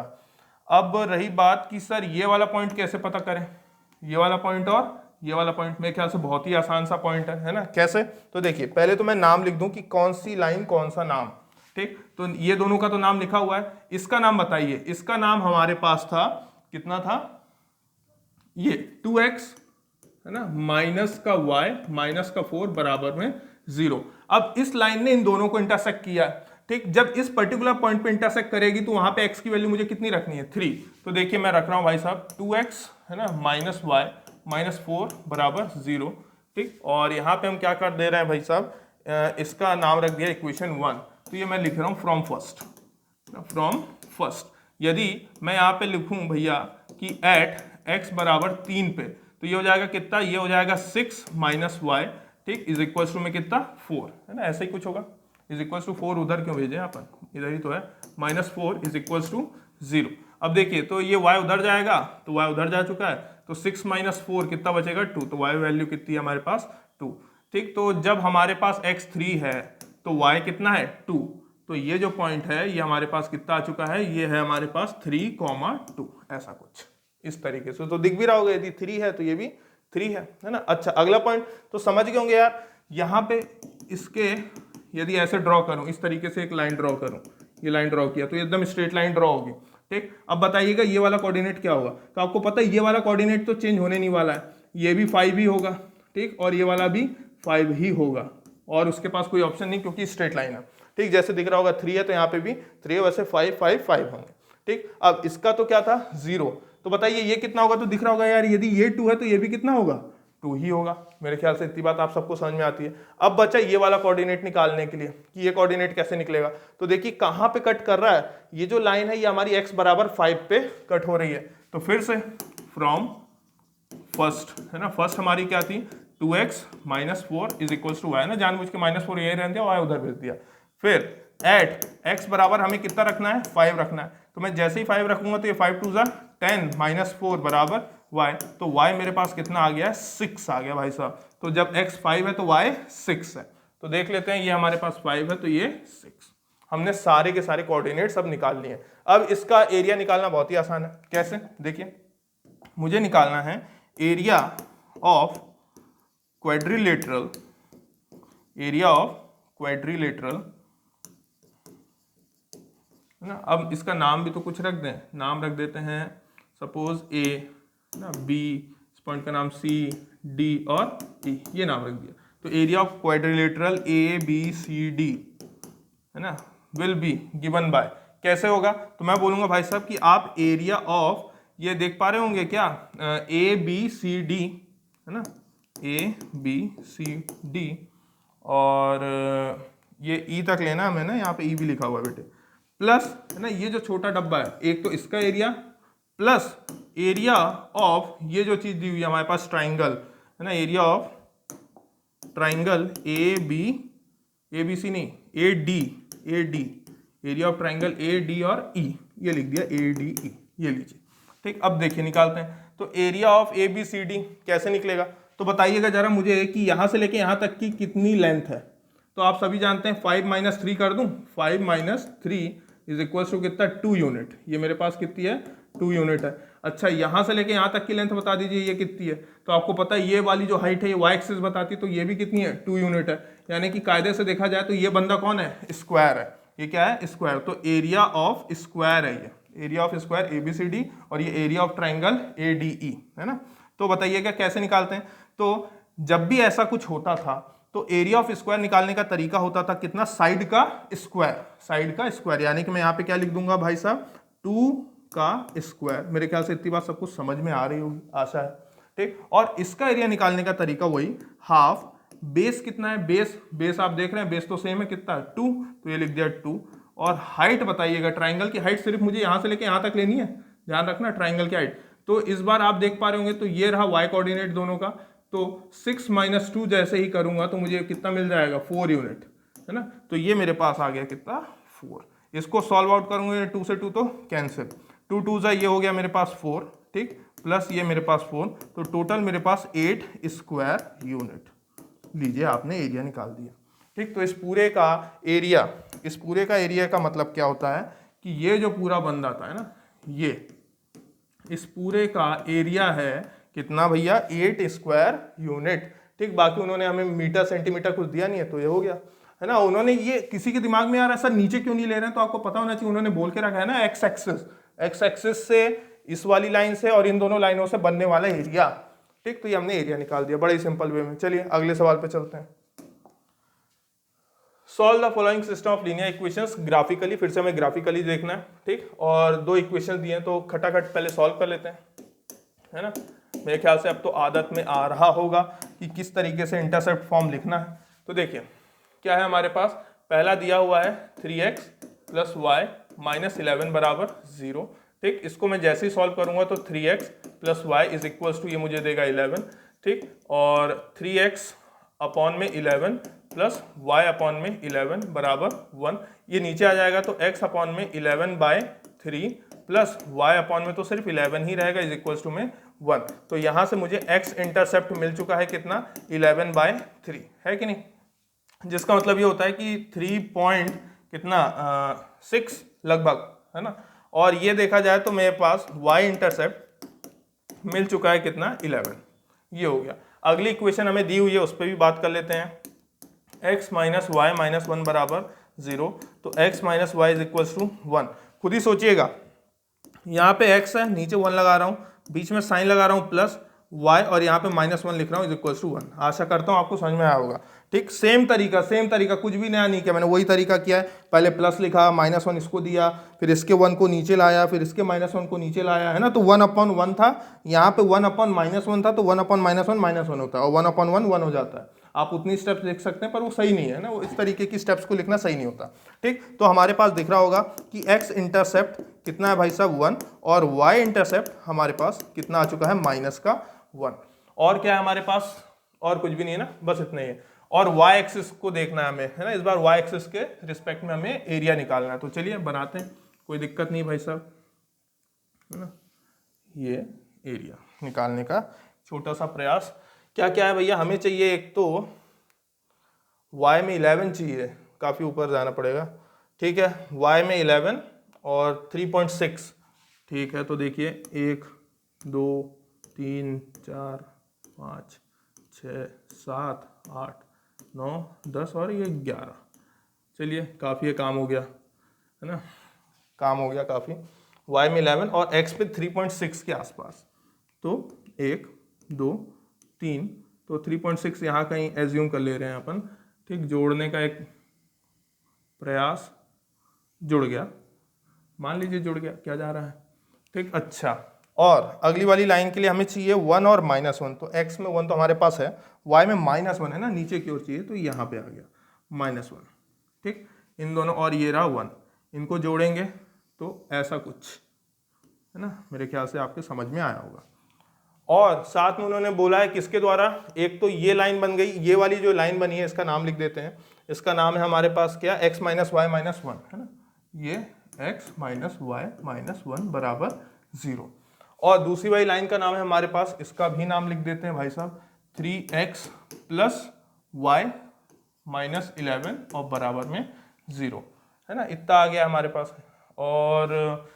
अब रही बात कि सर ये वाला पॉइंट कैसे पता करें, ये वाला पॉइंट और ये वाला पॉइंट, मेरे ख्याल से बहुत ही आसान सा पॉइंट है ना। कैसे, तो देखिए पहले तो मैं नाम लिख दूं कि कौन सी लाइन कौन सा नाम, ठीक। तो ये दोनों का तो नाम लिखा हुआ है, इसका नाम बताइए, इसका नाम हमारे पास था, कितना था, ये 2x, है ना, माइनस का y माइनस का 4 बराबर में 0। अब इस लाइन ने इन दोनों को इंटरसेक्ट किया, ठीक। जब इस पर्टिकुलर पॉइंट पे इंटरसेक्ट करेगी तो वहां पे x की वैल्यू मुझे कितनी रखनी है, 3। तो देखिए मैं रख रहा हूं भाई साहब 2x, है ना, माइनस y माइनस 4 बराबर 0, ठीक। और यहाँ पे हम क्या कर दे रहे हैं भाई साहब, इसका नाम रख दिया इक्वेशन 1, तो ये मैं लिख रहा हूँ फ्रॉम फर्स्ट। यदि मैं यहाँ पे लिखूँ भैया कि एट x बराबर 3 पे, तो ये हो जाएगा कितना, ये हो जाएगा 6 माइनस y, ठीक, इज इक्वल्स टू में कितना 4, है ना, ऐसा ही कुछ होगा, इज इक्वल्स टू 4, उधर क्यों भेजे अपन, इधर ही तो है, -4 इज इक्वल्स टू 0। अब देखिए तो ये y उधर जाएगा, तो y उधर जा चुका है, तो 6 माइनस 4 कितना बचेगा 2, तो y वैल्यू कितनी है हमारे पास 2, ठीक। तो जब हमारे पास x 3 है तो y कितना है 2, तो ये जो पॉइंट है ये हमारे पास कितना आ चुका है, ये है हमारे पास 3,2, ऐसा कुछ इस तरीके से, तो दिख भी रहा होगा यदि 3 है तो ये भी 3 है ना। अच्छा, अगला पॉइंट तो समझ गए होंगे यार, यहाँ पे इसके यदि ऐसे ड्रॉ करूं, इस तरीके से एक लाइन ड्रॉ करूं, ये लाइन ड्रॉ किया तो एकदम स्ट्रेट लाइन ड्रॉ होगी, ठीक। अब बताइएगा ये वाला कोऑर्डिनेट क्या होगा, तो आपको पता है ये वाला कोऑर्डिनेट तो चेंज होने नहीं वाला है, ये भी 5 ही होगा, ठीक, और ये वाला भी 5 ही होगा, और उसके पास कोई ऑप्शन नहीं क्योंकि स्ट्रेट लाइन है, ठीक। जैसे दिख रहा होगा 3 है तो यहाँ पे भी 3 है, वैसे 5 5 5 होंगे, ठीक। अब इसका तो क्या था 0, तो बताइए ये कितना होगा, तो दिख रहा होगा यार यदि ये 2 है तो ये भी कितना होगा 2 ही होगा। मेरे ख्याल से इतनी बात आप सबको समझ में आती है। अब बचा ये वाला कोऑर्डिनेट निकालने के लिए कि ये कोऑर्डिनेट कैसे निकलेगा, तो देखिए कहां पे कट कर रहा है, ये जो लाइन है ये हमारी x बराबर 5 पे कट हो रही है, तो फिर से फ्रॉम फर्स्ट, है ना, फर्स्ट हमारी क्या थी 2x minus 4 is equals to y, ना, जानबूझ के -4 यही रहने दिया, y उधर भेज दिया। फिर एट x बराबर हमें कितना रखना है 5 रखना है, तो मैं जैसे ही 5 रखूंगा तो ये 5 2 10 माइनस 4 बराबर y, तो y मेरे पास कितना आ गया 6 आ गया भाई साहब। तो जब x 5 है तो y 6 है, तो देख लेते हैं ये हमारे पास 5 है तो ये 6, हमने सारे के सारे कोऑर्डिनेट सब निकाल लिए। अब इसका एरिया निकालना बहुत ही आसान है, कैसे, देखिए मुझे निकालना है एरिया ऑफ क्वाड्रिलेटरल, ना। अब इसका नाम भी तो कुछ रख दें, नाम रख देते हैं सपोज A, ना, B, इस पॉइंट का नाम C, D और E, ये नाम रख दिया। तो एरिया ऑफ क्वाड्रिलेटरल ABCD, है ना, विल बी गिवन बाय, कैसे होगा, तो मैं बोलूंगा भाई साहब कि आप एरिया ऑफ, ये देख पा रहे होंगे क्या, ABCD, है ना, ABCD, और ये E तक लेना हमें ना, यहाँ पे E भी लिखा हुआ है बेटे, प्लस, है ना, ये जो छोटा डब्बा है एक तो इसका एरिया, प्लस एरिया ऑफ ये जो चीज दी हुई है हमारे पास ट्राइंगल, है ना, एरिया ऑफ ट्राइंगल ABC नहीं AD area of triangle AD और E, ये लिख दिया ADE, ये लीजिए। ठीक, अब देखिए निकालते हैं। तो एरिया ऑफ ABCD कैसे निकलेगा, तो बताइएगा जरा मुझे कि यहाँ से लेके यहाँ तक की कितनी लेंथ है। तो आप सभी जानते हैं 5 - 3 कर दूं, 5 - 3 इज इक्वल टू कितना 2 यूनिट। ये मेरे पास कितनी है 2 यूनिट है। अच्छा यहाँ से लेके यहाँ तक की लेंथ बता दीजिए ये कितनी है। तो आपको पता है ये वाली जो हाइट है ये y एक्सिस बताती है, तो ये भी कितनी है 2 यूनिट है। यानी कि कायदे से देखा जाए तो ये बंदा कौन है, स्क्वायर है। ये क्या है स्क्वायर, तो एरिया ऑफ स्क्वायर है ये, एरिया ऑफ स्क्वायर ABCD और ये एरिया ऑफ ट्राइंगल ADE है ना। तो बताइएगा कैसे निकालते हैं। तो जब भी ऐसा कुछ होता था तो एरिया ऑफ स्क्वायर निकालने का तरीका होता था कितना, साइड का स्क्वायर, साइड का स्क्वायर। यानी कि मैं यहाँ पे क्या लिख दूंगा भाई साहब 2 का स्क्वायर। मेरे ख्याल से इतनी बात सब कुछ समझ में आ रही होगी, आशा है। ठीक, और इसका एरिया निकालने का तरीका वही हाफ, बेस कितना है, बेस आप देख रहे हैं बेस तो सेम है, कितना है 2, तो ये लिख दिया 2। और हाइट बताइएगा, ट्राइंगल की हाइट सिर्फ मुझे यहाँ से लेके यहाँ तक लेनी है, ध्यान रखना ट्राइंगल की हाइट। तो इस बार आप देख पा रहे होंगे तो ये रहा y कोऑर्डिनेट दोनों का, तो 6 - 2 जैसे ही करूंगा तो मुझे कितना मिल जाएगा 4 यूनिट है ना। तो ये मेरे पास आ गया कितना 4। इसको सॉल्व आउट करूंगा, 2 से 2 तो कैंसिल, 2 2 ये हो गया मेरे पास 4, ठीक, प्लस ये मेरे पास 4, तो टोटल मेरे पास 8 स्क्वायर यूनिट। लीजिए आपने एरिया निकाल दिया। ठीक, तो इस पूरे का एरिया का मतलब क्या होता है कि ये जो पूरा बन जाता है ना, ये इस पूरे का एरिया है कितना भैया 8 स्क्वायर यूनिट। ठीक, बाकी उन्होंने हमें मीटर सेंटीमीटर कुछ दिया नहीं है तो ये हो गया है ना। उन्होंने ये किसी के दिमाग में यार ऐसा नीचे क्यों नहीं ले रहे हैं, तो आपको पता होना चाहिए उन्होंने बोल के रखा है ना एक्स एक्सिस से इस वाली लाइन से और इन दोनों लाइनों से बनने वाला एरिया। ठीक, तो ये हमने एरिया निकाल दिया बड़े ही सिंपल वे में। चलिए अगले सवाल पे चलते हैं। Solve the following system of linear equations graphically, फिर से हमें ग्राफिकली देखना है। ठीक, और 2 इक्वेशंस दिए हैं तो खटाखट पहले सॉल्व कर लेते हैं, है ना। मेरे ख्याल से अब तो आदत में आ रहा होगा कि किस तरीके से इंटरसेप्ट फॉर्म लिखना है। तो देखिए क्या है हमारे पास, पहला दिया हुआ है 3x + y - 11 = 0। ठीक, इसको मैं जैसे ही सॉल्व करूंगा तो 3x + y = ये मुझे देगा 11। ठीक, और 3x अपॉन में 11 प्लस y अपॉन में 11 = 1। ये नीचे आ जाएगा तो x अपॉन में 11/3 प्लस y अपॉन में तो सिर्फ 11 ही रहेगा = में 1। तो यहाँ से मुझे x इंटरसेप्ट मिल चुका है कितना 11/3 है कि नहीं, जिसका मतलब ये होता है कि 3.6 लगभग है ना। और ये देखा जाए तो मेरे पास y इंटरसेप्ट मिल चुका है कितना 11, ये हो गया। अगली इक्वेशन हमें दी हुई है उस पर भी बात कर लेते हैं। x - y - 1 = 0, तो x - y = 1। खुद ही सोचिएगा, यहाँ पे x है, नीचे 1 लगा रहा हूँ, बीच में साइन लगा रहा हूँ प्लस y और यहाँ पे -1 लिख रहा हूँ = 1। आशा करता हूँ आपको समझ में आया होगा। ठीक, सेम तरीका, कुछ भी नया नहीं किया मैंने, वही तरीका किया है। पहले प्लस लिखा, -1 इसको दिया, फिर इसके 1 को नीचे लाया, फिर इसके -1 को नीचे लाया, है ना। तो 1/1 था, यहाँ पे 1/-1 था, तो 1/-1 होता है और 1/1 1 हो जाता है। आप उतनी स्टेप्स लिख सकते हैं पर वो सही नहीं है ना, वो इस तरीके की स्टेप्स को लिखना सही नहीं होता। ठीक, तो हमारे पास दिख रहा होगा कि x इंटरसेप्ट कितना है भाई साहब 1 और y इंटरसेप्ट हमारे पास कितना आ चुका है -1। और क्या है हमारे पास, और कुछ भी नहीं है ना, बस इतना ही है। और y एक्सिस को देखना है हमें, है ना। इस बार y एक्सिस के रिस्पेक्ट में हमें एरिया निकालना है। तो चलिए बनाते हैं, कोई दिक्कत नहीं भाई साहब, है ना। ये एरिया निकालने का छोटा सा प्रयास। क्या क्या है भैया, हमें चाहिए एक तो y में 11 चाहिए, काफ़ी ऊपर जाना पड़ेगा। ठीक है, y में 11 और 3.6। ठीक है, तो देखिए 1 2 3 4 5 6 7 8 9 10 और ये 11। चलिए काफ़ी काम हो गया, है ना, काम हो गया काफ़ी। y में 11 और x पे 3.6 के आसपास, तो 1 2 3, तो 3.6 यहाँ कहीं एज्यूम कर ले रहे हैं अपन। ठीक, जोड़ने का एक प्रयास, जुड़ गया, मान लीजिए जुड़ गया, क्या जा रहा है। ठीक, अच्छा, और अगली वाली लाइन के लिए हमें चाहिए 1 और -1। तो x में 1 तो हमारे पास है, y में -1 है ना, नीचे की ओर चाहिए, तो यहाँ पे आ गया -1। ठीक, इन दोनों और ये रहा 1, इनको जोड़ेंगे तो ऐसा कुछ, है ना। मेरे ख्याल से आपके समझ में आया होगा। और साथ में उन्होंने बोला है किसके द्वारा, एक तो ये लाइन बन गई, ये वाली जो लाइन बनी है इसका नाम लिख देते हैं, इसका नाम है हमारे पास क्या, x minus y minus one, है ना, ये x minus y minus one बराबर 0। और दूसरी वाली लाइन का नाम है हमारे पास, इसका भी नाम लिख देते हैं भाई साहब, 3x प्लस वाई माइनस 11 और बराबर में 0, है ना, इतना आ गया हमारे पास। और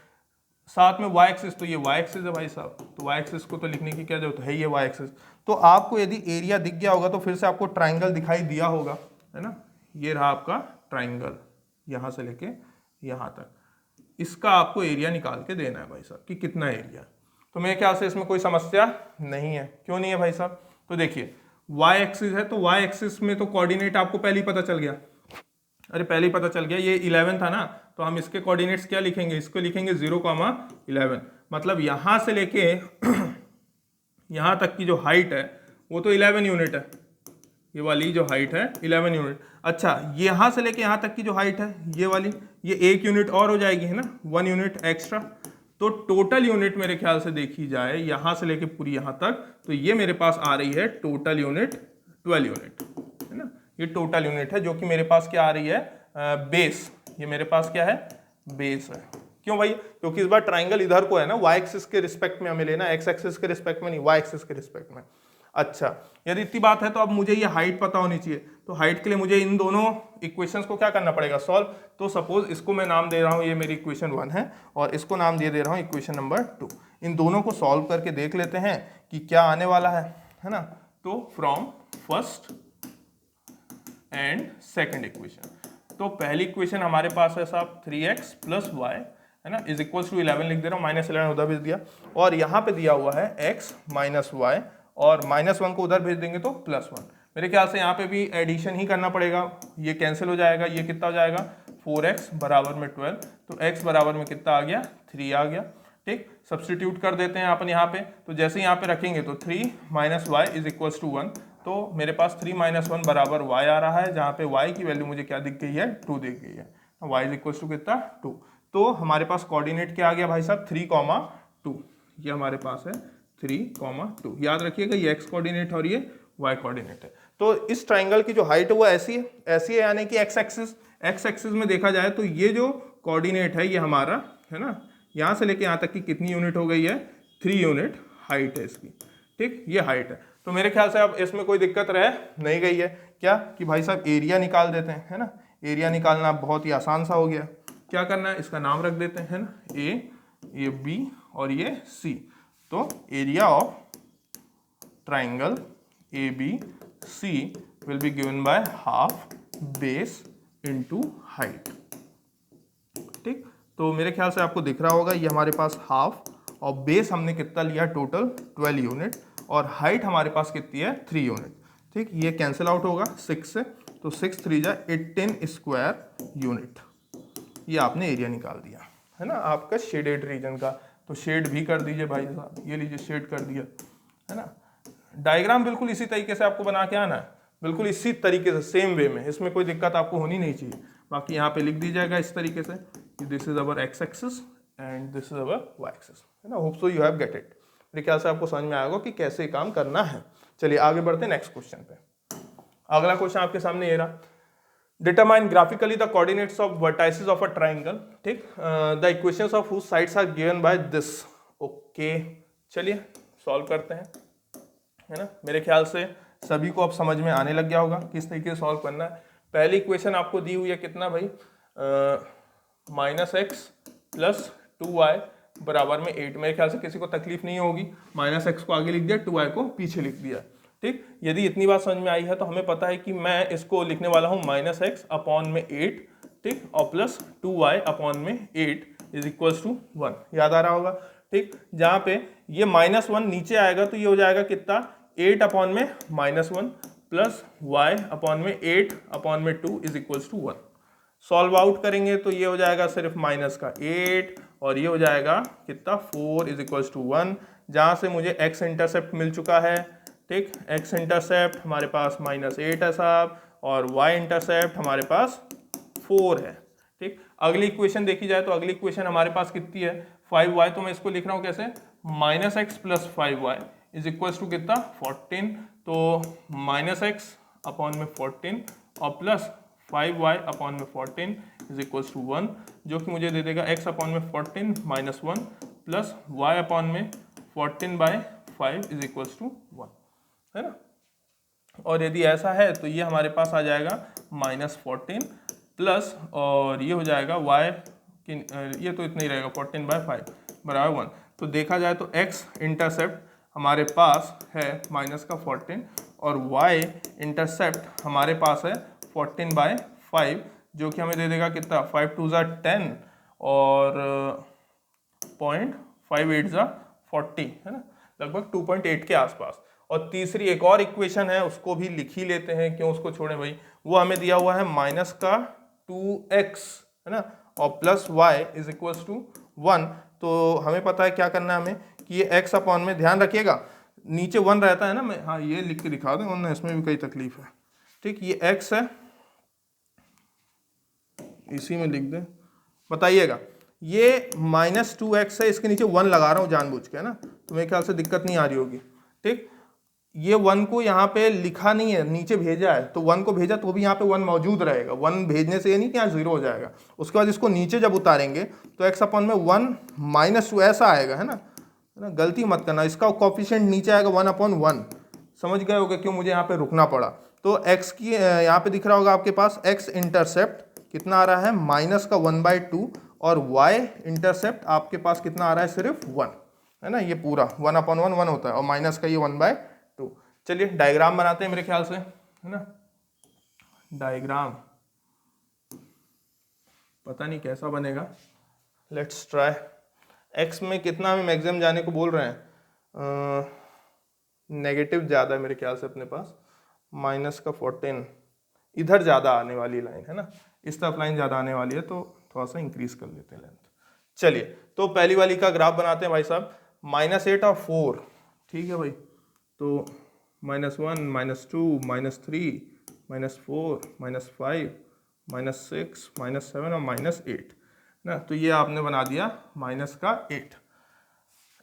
साथ में y एक्सिस, तो ये y एक्सिस है भाई साहब, तो y एक्सिस को तो लिखने की क्या जरूरत है, ये y एक्सिस। तो आपको यदि एरिया दिख गया होगा तो फिर से आपको ट्राइंगल दिखाई दिया होगा, है ना, ये रहा आपका ट्राइंगल, यहाँ से लेके यहाँ तक, इसका आपको एरिया निकाल के देना है भाई साहब कि कितना एरिया। तो मेरे ख्याल से इसमें कोई समस्या नहीं है। क्यों नहीं है भाई साहब, तो देखिए y एक्सिस है, तो y एक्सिस में तो कोऑर्डिनेट आपको पहले ही पता चल गया, अरे पहले ही पता चल गया, ये 11 था ना, तो हम इसके कोऑर्डिनेट्स क्या लिखेंगे, इसको लिखेंगे 0,11, मतलब यहाँ से लेके यहाँ तक की जो हाइट है वो तो 11 यूनिट है, ये वाली जो हाइट है 11 यूनिट। अच्छा, यहाँ से लेके यहाँ तक की जो हाइट है ये वाली, ये 1 यूनिट और हो जाएगी, है ना, 1 यूनिट एक्स्ट्रा। तो टोटल यूनिट मेरे ख्याल से देखी जाए यहाँ से लेके पूरी यहाँ तक, तो ये मेरे पास आ रही है टोटल यूनिट 12 यूनिट, है ना, ये टोटल यूनिट है जो कि मेरे पास क्या आ रही है, बेस, ये मेरे पास क्या है, बेस है। क्यों भाई, क्योंकि इस बार ट्राइंगल इधर को है ना, y एक्सिस के रिस्पेक्ट में हमें लेना, x एक्सिस के रिस्पेक्ट में नहीं, y एक्सिस के रिस्पेक्ट में। अच्छा, यदि इतनी बात है तो अब मुझे ये हाइट पता होनी चाहिए, तो हाइट के लिए मुझे इन दोनों इक्वेशंस को क्या करना पड़ेगा, सॉल्व। तो सपोज इसको मैं नाम दे रहा हूँ, ये मेरी इक्वेशन 1 है, और इसको नाम दे रहा हूँ इक्वेशन नंबर 2। इन दोनों को सॉल्व करके देख लेते हैं कि क्या आने वाला है ना। तो from first and second equation, तो पहली इक्वेशन हमारे पास है साहब 3x प्लस वाई, है ना, इज इक्वल टू 11 लिख दे रहा हूँ, माइनस 11 उधर भेज दिया, और यहाँ पे दिया हुआ है x माइनस वाई, और -1 को उधर भेज देंगे तो +1। मेरे ख्याल से यहाँ पे भी एडिशन ही करना पड़ेगा, ये कैंसिल हो जाएगा, ये कितना हो जाएगा 4x बराबर में 12, तो x बराबर में कितना आ गया 3 आ गया। ठीक, सब्सटीट्यूट कर देते हैं अपन यहाँ पे, तो जैसे यहाँ पे रखेंगे तो 3 minus y is equals to 1, तो मेरे पास 3 माइनस 1 बराबर y आ रहा है, जहाँ पे y की वैल्यू मुझे क्या दिख गई है 2 दिख गई है, y इज इक्वल्स टू कितना 2। तो हमारे पास कोऑर्डिनेट क्या आ गया भाई साहब 3,2, ये हमारे पास है 3,2। याद रखिएगा ये x कोऑर्डिनेट और ये y कोऑर्डिनेट है। तो इस ट्राइंगल की जो हाइट है वो ऐसी है यानी कि x एक्सिस में देखा जाए तो ये जो कोऑर्डिनेट है ये हमारा, है ना, यहाँ से लेके यहाँ तक की कितनी यूनिट हो गई है 3 यूनिट हाइट है इसकी। ठीक, ये हाइट है। तो मेरे ख्याल से अब इसमें कोई दिक्कत रह नहीं गई है क्या, कि भाई साहब एरिया निकाल देते हैं, है ना, एरिया निकालना बहुत ही आसान सा हो गया। क्या करना है, इसका नाम रख देते हैं ना, ये B और ये C। तो area of triangle ABC will be given by half base into height. ठीक, तो मेरे ख्याल से आपको दिख रहा होगा ये हमारे पास हाफ, और बेस हमने कितना लिया टोटल 12 यूनिट, और हाइट हमारे पास कितनी है 3 यूनिट। ठीक, ये कैंसिल आउट होगा 6 से, तो 6 3 जा 18 स्क्वायर यूनिट। ये आपने एरिया निकाल दिया, है ना, आपका शेडेड रीजन का। तो शेड भी कर दीजिए भाई साहब, ये लीजिए शेड कर दिया, है ना। डायग्राम बिल्कुल इसी तरीके से आपको बना के आना है, बिल्कुल इसी तरीके से सेम वे में, इसमें कोई दिक्कत आपको होनी नहीं चाहिए। बाकी यहाँ पे लिख दी जाएगा इस तरीके से, this is our x axis and this is our y axis, है ना। Hope so you have get it. मेरे ख्याल से आपको समझ में आएगा कि कैसे काम करना है। चलिए आगे बढ़ते हैं नेक्स्ट क्वेश्चन पे। अगला क्वेश्चन आपके सामने ये रहा, determine graphically the coordinates of vertices of a triangle. ठीक, the equations of whose sides are given by this. Okay, चलिए सॉल्व करते हैं, है ना। मेरे ख्याल से सभी को अब समझ में आने लग गया होगा किस तरीके से सॉल्व करना है। पहली इक्वेशन आपको दी हुई है कितना भाई, -x प्लस 2y बराबर में 8। मेरे ख्याल से किसी को तकलीफ नहीं होगी, -x को आगे लिख दिया, 2y को पीछे लिख दिया। ठीक, यदि इतनी बात समझ में आई है तो हमें पता है कि मैं इसको लिखने वाला हूँ -x अपॉन में 8, ठीक, और प्लस 2y अपॉन में 8 इज इक्वल्स टू 1। याद आ रहा होगा। ठीक, जहाँ पे ये -1 नीचे आएगा तो ये हो जाएगा कितना 8 अपॉन में -1 प्लस y अपॉन में 8 अपॉन में 2 is equals to 1। Solve out करेंगे तो ये हो जाएगा सिर्फ माइनस का 8, और ये हो जाएगा कितना 4 इज इक्वल्स टू 1, जहाँ से मुझे x इंटरसेप्ट मिल चुका है। ठीक, x इंटरसेप्ट हमारे पास -8 है साहब, और y इंटरसेप्ट हमारे पास 4 है। ठीक, अगली इक्वेशन देखी जाए तो अगली इक्वेशन हमारे पास कितनी है 5y, तो मैं इसको लिख रहा हूँ कैसे, -x plus 5y is equals to कितना 14, तो -x अपॉन में 14 और प्लस 5y अपॉन में 14 इज इक्वल्स टू 1, जो कि मुझे दे देगा x अपॉन में 14 माइनस 1 प्लस y अपॉन में 14/5 इज इक्वल्स टू 1, है ना। और यदि ऐसा है तो ये हमारे पास आ जाएगा -14 प्लस, और ये हो जाएगा y कि ये तो इतना ही रहेगा 14/5 बराबर 1। तो देखा जाए तो x इंटरसेप्ट हमारे पास है -14 और y इंटरसेप्ट हमारे पास है 14/5, जो कि हमें दे देगा कितना 5 2 ज़ा 10 और 0.58 ज़ा 40, है ना, लगभग 2.8 के आसपास। और तीसरी एक और इक्वेशन है, उसको भी लिख ही लेते हैं, क्यों उसको छोड़ें भाई। वो हमें दिया हुआ है -2x, है ना, और plus y is equals to 1। तो हमें पता है क्या करना है हमें कि ये x अपॉन में, ध्यान रखिएगा नीचे 1 रहता है ना, मैं हाँ ये लिख के दिखा दूँ, वरना इसमें भी कई तकलीफ है। ठीक, ये x है, इसी में लिख दें, बताइएगा। ये -2x है, इसके नीचे 1 लगा रहा हूँ जानबूझ के, है ना, तो मेरे ख्याल से दिक्कत नहीं आ रही होगी। ठीक, ये 1 को यहाँ पे लिखा नहीं है, नीचे भेजा है, तो 1 को भेजा तो भी यहाँ पे 1 मौजूद रहेगा। 1 भेजने से ये नहीं कि यहाँ 0 हो जाएगा। उसके बाद इसको नीचे जब उतारेंगे तो x अपॉन में 1 -2 ऐसा आएगा, है ना, गलती मत करना, इसका कोफिशिएंट नीचे आएगा 1/1। समझ गए होगे क्यों मुझे यहाँ पे रुकना पड़ा। तो x की यहाँ पे दिख रहा होगा आपके पास x इंटरसेप्ट कितना आ रहा है -1/2, और y इंटरसेप्ट आपके पास कितना आ रहा है सिर्फ 1, है ना, ये पूरा 1/1 1 होता है, और माइनस का ये 1/2। चलिए डायग्राम बनाते हैं मेरे ख्याल से, है ना। डायग्राम पता नहीं कैसा बनेगा, लेट्स ट्राई। x में कितना हमें मैक्सिमम जाने को बोल रहे हैं, नेगेटिव ज़्यादा है मेरे ख्याल से अपने पास, -14 इधर ज़्यादा आने वाली लाइन, है ना, इस तरफ लाइन ज़्यादा आने वाली है, तो थोड़ा सा इंक्रीज कर लेते हैं लेंथ। चलिए तो पहली वाली का ग्राफ बनाते हैं भाई साहब, -8 और 4, ठीक है भाई। तो -1 -2 -3 -4 -5 -6 -7 और -8 ना, तो ये आपने बना दिया -8।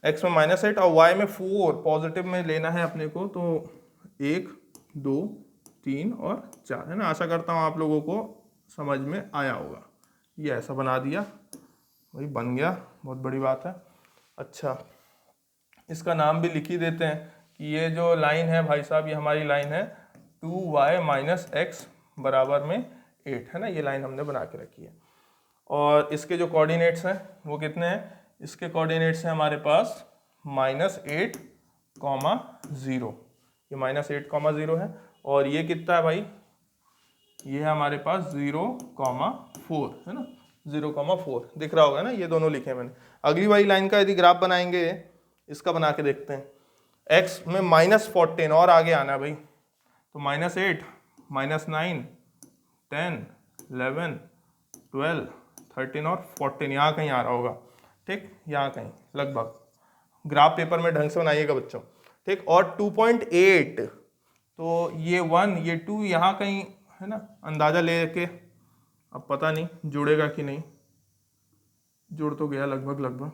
x में -8 और y में 4 पॉजिटिव में लेना है अपने को, तो 1 2 3 और 4, है ना। आशा करता हूँ आप लोगों को समझ में आया होगा। ये ऐसा बना दिया भाई, बन गया, बहुत बड़ी बात है। अच्छा, इसका नाम भी लिख ही देते हैं कि ये जो लाइन है भाई साहब, ये हमारी लाइन है 2y - x बराबर में 8, है ना, ये लाइन हमने बना के रखी है। और इसके जो कोऑर्डिनेट्स हैं वो कितने हैं, इसके कोऑर्डिनेट्स हैं हमारे पास -8, -0, ये -8, 0 है। और ये कितना है भाई, ये है हमारे पास 0, 4, है ना, 0, 4 दिख रहा होगा ना, ये दोनों लिखे मैंने। अगली वाली लाइन का यदि ग्राफ बनाएंगे, इसका बना के देखते हैं। x में -14 और आगे आना है भाई, तो -8 -9 10 11 12 13 और 14 यहाँ कहीं आ रहा होगा। ठीक, यहाँ कहीं लगभग, ग्राफ पेपर में ढंग से बनाइएगा बच्चों। ठीक, और 2.8, तो ये 1 ये 2 यहाँ कहीं, है ना, अंदाजा लेके, अब पता नहीं जुड़ेगा कि नहीं, जुड़ तो गया लगभग।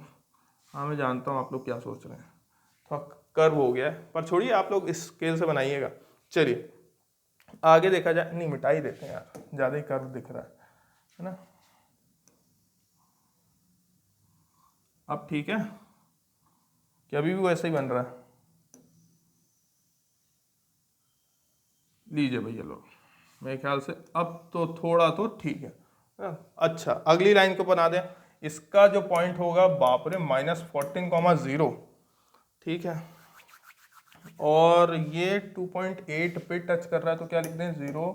हाँ मैं जानता हूँ आप लोग क्या सोच रहे हैं, थोड़ा कर्व हो गया है, पर छोड़िए, आप लोग इस स्केल से बनाइएगा। चलिए आगे देखा जाए, नहीं मिटा ही देते हैं यार, ज़्यादा ही कर्व दिख रहा है ना। अब ठीक है कि अभी भी वैसे ही बन रहा है, लीजिए भैया लोग, मेरे ख्याल से अब तो थोड़ा तो ठीक है ना। अच्छा, अगली लाइन को बना दें। इसका जो पॉइंट होगा, बाप रे, -14, 0, ठीक है, और ये 2.8 पे टच कर रहा है, तो क्या लिख दें 0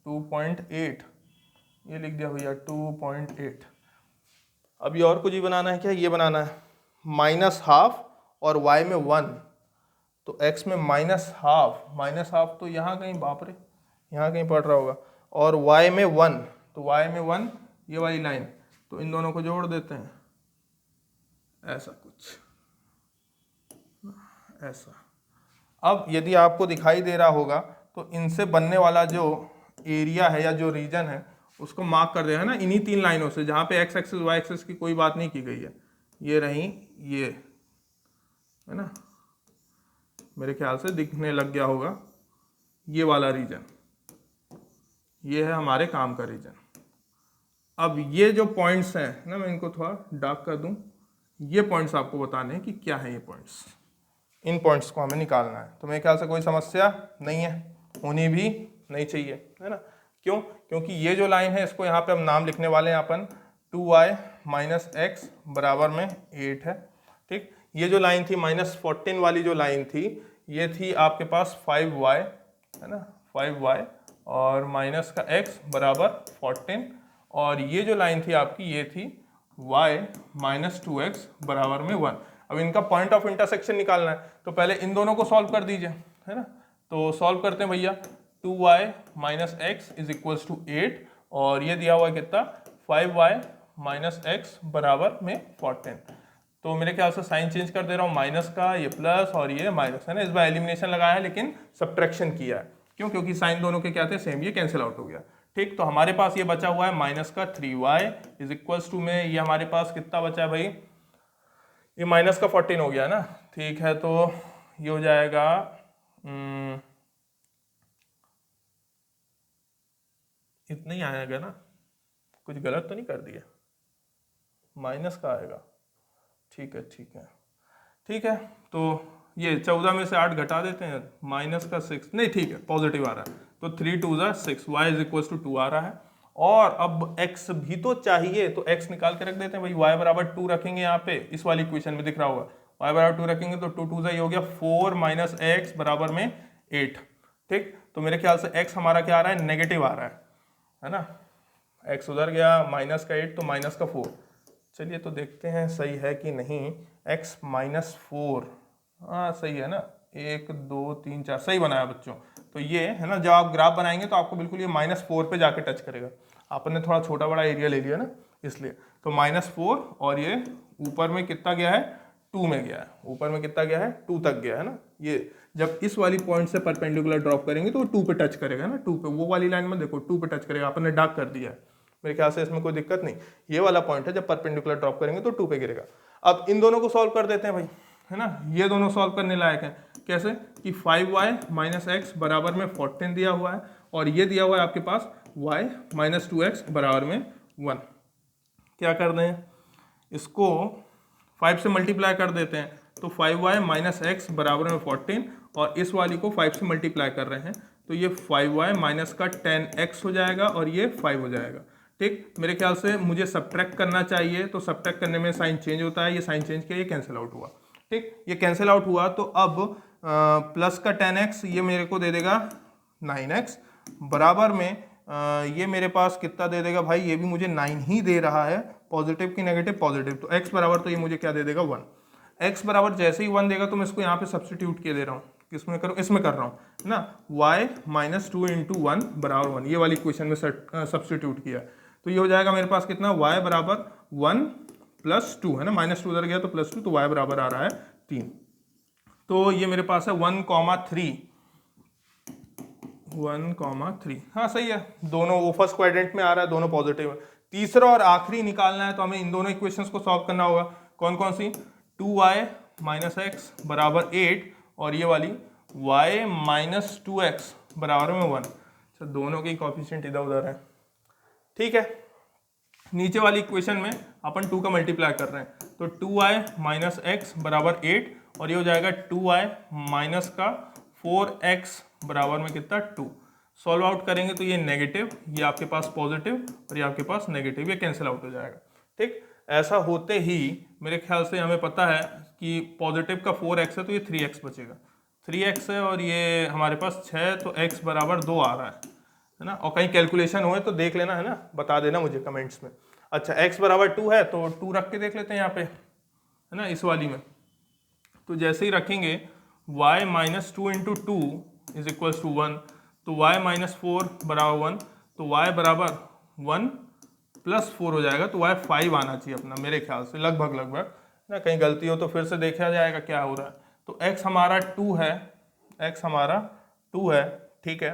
2.8, ये लिख दिया भैया 2.8। अभी और कुछ ही बनाना है क्या, ये बनाना है -12 और y में 1, तो x में -12 तो यहाँ कहीं, बाप रे, यहाँ कहीं पड़ रहा होगा, और y में 1, तो y में 1 ये वाली लाइन, तो इन दोनों को जोड़ देते हैं, ऐसा कुछ, ऐसा। अब यदि आपको दिखाई दे रहा होगा तो इनसे बनने वाला जो एरिया है या जो रीजन है उसको मार्क कर देना, है ना, इन्हीं 3 लाइनों से, जहाँ पे x एक्सिस y एक्सिस की कोई बात नहीं की गई है। ये रही, ये, है ना, मेरे ख्याल से दिखने लग गया होगा, ये वाला रीजन, ये है हमारे काम का रीजन। अब ये जो पॉइंट्स हैं ना, मैं इनको थोड़ा डार्क कर दूं, ये पॉइंट्स आपको बताने हैं कि क्या है ये पॉइंट्स। इन पॉइंट्स को हमें निकालना है। तो मेरे ख्याल से कोई समस्या नहीं है, होनी भी नहीं चाहिए, है ना। क्यों? क्योंकि ये जो लाइन है इसको यहाँ पे हम नाम लिखने वाले हैं अपन 2y माइनस एक्स बराबर में 8 है। ठीक, ये जो लाइन थी -14 वाली जो लाइन थी, ये थी आपके पास 5y, है ना, 5y और माइनस का x बराबर 14, और ये जो लाइन थी आपकी ये थी y माइनस 2x बराबर में 1। अब इनका पॉइंट ऑफ इंटरसेक्शन निकालना है, तो पहले इन दोनों को सॉल्व कर दीजिए, है ना। तो सॉल्व करते हैं भैया। 2y minus x is equals to 8 और ये दिया हुआ है कितना 5y माइनस एक्स बराबर में 14। तो मेरे ख्याल से साइन चेंज कर दे रहा हूँ, माइनस का ये प्लस और ये माइनस, है ना। इस बार एलिमिनेशन लगाया है लेकिन सब्ट्रैक्शन किया है। क्यों? क्योंकि साइन दोनों के क्या थे, सेम, ये कैंसिल आउट हो गया। ठीक, तो हमारे पास ये बचा हुआ है माइनस का 3y इज इक्वल्स टू में ये हमारे पास कितना बचा है भाई, ये माइनस का 14 हो गया ना। ठीक है, तो ये हो जाएगा इतना ही आएगा ना, कुछ गलत तो नहीं कर दिया, माइनस का आएगा। ठीक है ठीक है ठीक है, तो ये 14 में से 8 घटा देते हैं, माइनस का 6, नहीं ठीक है पॉजिटिव आ रहा है, तो 3 2 ज़ा 6, y इज इक्वल टू 2 आ रहा है। और अब x भी तो चाहिए, तो x निकाल के रख देते हैं भाई, y बराबर 2 रखेंगे यहाँ पे, इस वाली इक्वेशन में दिख रहा होगा, y बराबर 2 रखेंगे तो 2 2 ज़ा ये हो गया 4 माइनस एक्स बराबर में 8। ठीक, तो मेरे ख्याल से x हमारा क्या आ रहा है, नेगेटिव आ रहा है ना। x उधर गया, माइनस का 8 तो माइनस का 4। चलिए तो देखते हैं सही है कि नहीं। x माइनस 4, हाँ सही है ना, 1 2 3 4 सही बनाया बच्चों। तो ये है ना, जब आप ग्राफ बनाएंगे तो आपको बिल्कुल ये -4 पे जाके टच करेगा। आपने थोड़ा छोटा बड़ा एरिया ले लिया ना इसलिए, तो -4 और ये ऊपर में कितना गया है, 2 में गया है, ऊपर में कितना गया है, 2 तक गया है ना। ये जब इस वाली पॉइंट से परपेंडिकुलर ड्रॉप करेंगे तो 2 पे टच करेगा ना, 2 पे, वो वाली लाइन में देखो 2 पे टच करेगा, आपने डार्क कर दिया है। मेरे ख्याल से इसमें कोई दिक्कत नहीं, ये वाला पॉइंट है जब परपेंडिकुलर ड्रॉप करेंगे तो 2 पे गिरेगा। अब इन दोनों को सॉल्व कर देते हैं भाई, है ना। ये दोनों सॉल्व करने लायक है, कैसे कि 5y माइनस एक्स बराबर में 14 दिया हुआ है और ये दिया हुआ है आपके पास y माइनस 2x बराबर में 1। क्या कर दें, इसको 5 से मल्टीप्लाई कर देते हैं, तो 5y माइनस एक्स बराबर में 14 और इस वाली को 5 से मल्टीप्लाई कर रहे हैं तो ये 5y माइनस का 10x हो जाएगा और ये 5 हो जाएगा। ठीक, मेरे ख्याल से मुझे सब्ट्रैक्ट करना चाहिए, तो सब्ट्रैक्ट करने में साइन चेंज होता है, ये साइन चेंज किया, ये कैंसिल आउट हुआ। ठीक, ये कैंसिल आउट हुआ, तो अब प्लस का 10x ये मेरे को दे देगा 9x बराबर में ये मेरे पास कितना दे देगा भाई, ये भी मुझे 9 ही दे रहा है, पॉजिटिव की नेगेटिव पॉजिटिव, तो x बराबर तो ये मुझे क्या दे देगा 1। x बराबर जैसे ही 1 देगा तो मैं इसको यहाँ पे सब्सटीट्यूट किए दे रहा हूँ, किसमें करूँ, इसमें कर रहा हूँ, है ना। y माइनस 2 इंटू 1 बराबर 1, ये वाली इक्वेशन में सब्सटीट्यूट किया, तो ये हो जाएगा मेरे पास कितना, y बराबर 1 प्लस 2, है ना, -2 उधर गया तो +2, तो y बराबर आ रहा है 3। तो ये मेरे पास है 1,3, हाँ सही है, दोनों वो फर्स्ट क्वाड्रेंट में आ रहा है, दोनों पॉजिटिव है। तीसरा और आखिरी निकालना है, तो हमें इन दोनों इक्वेशंस को सॉल्व करना होगा। कौन कौन सी, 2y माइनस एक्स बराबर 8 और ये वाली y माइनस 2x बराबर में 1। अच्छा, दोनों के कोएफिशिएंट इधर उधर है। ठीक है, नीचे वाली इक्वेशन में अपन 2 का मल्टीप्लाई कर रहे हैं, तो 2y माइनस एक्स बराबर 8 और ये हो जाएगा 2y माइनस का 4x बराबर में कितना 2। सॉल्व आउट करेंगे तो ये नेगेटिव, ये आपके पास पॉजिटिव और ये आपके पास नेगेटिव, ये कैंसिल आउट हो जाएगा। ठीक, ऐसा होते ही मेरे ख्याल से हमें पता है कि पॉजिटिव का 4x है तो ये 3x बचेगा, 3x है और ये हमारे पास 6, तो x बराबर 2 आ रहा है ना। और कहीं कैलकुलेशन हुए तो देख लेना, है ना, बता देना मुझे कमेंट्स में। अच्छा, x बराबर 2 है तो 2 रख के देख लेते हैं यहाँ पे, है ना, इस वाली में। तो जैसे ही रखेंगे y minus 2 into 2 is equal to 1, तो y माइनस 4 बराबर 1, तो y बराबर 1 प्लस 4 हो जाएगा, तो y 5 आना चाहिए अपना, मेरे ख्याल से लगभग ना, कहीं गलती हो तो फिर से देखा जाएगा क्या हो रहा है। तो x हमारा 2 है, x हमारा 2 है, ठीक है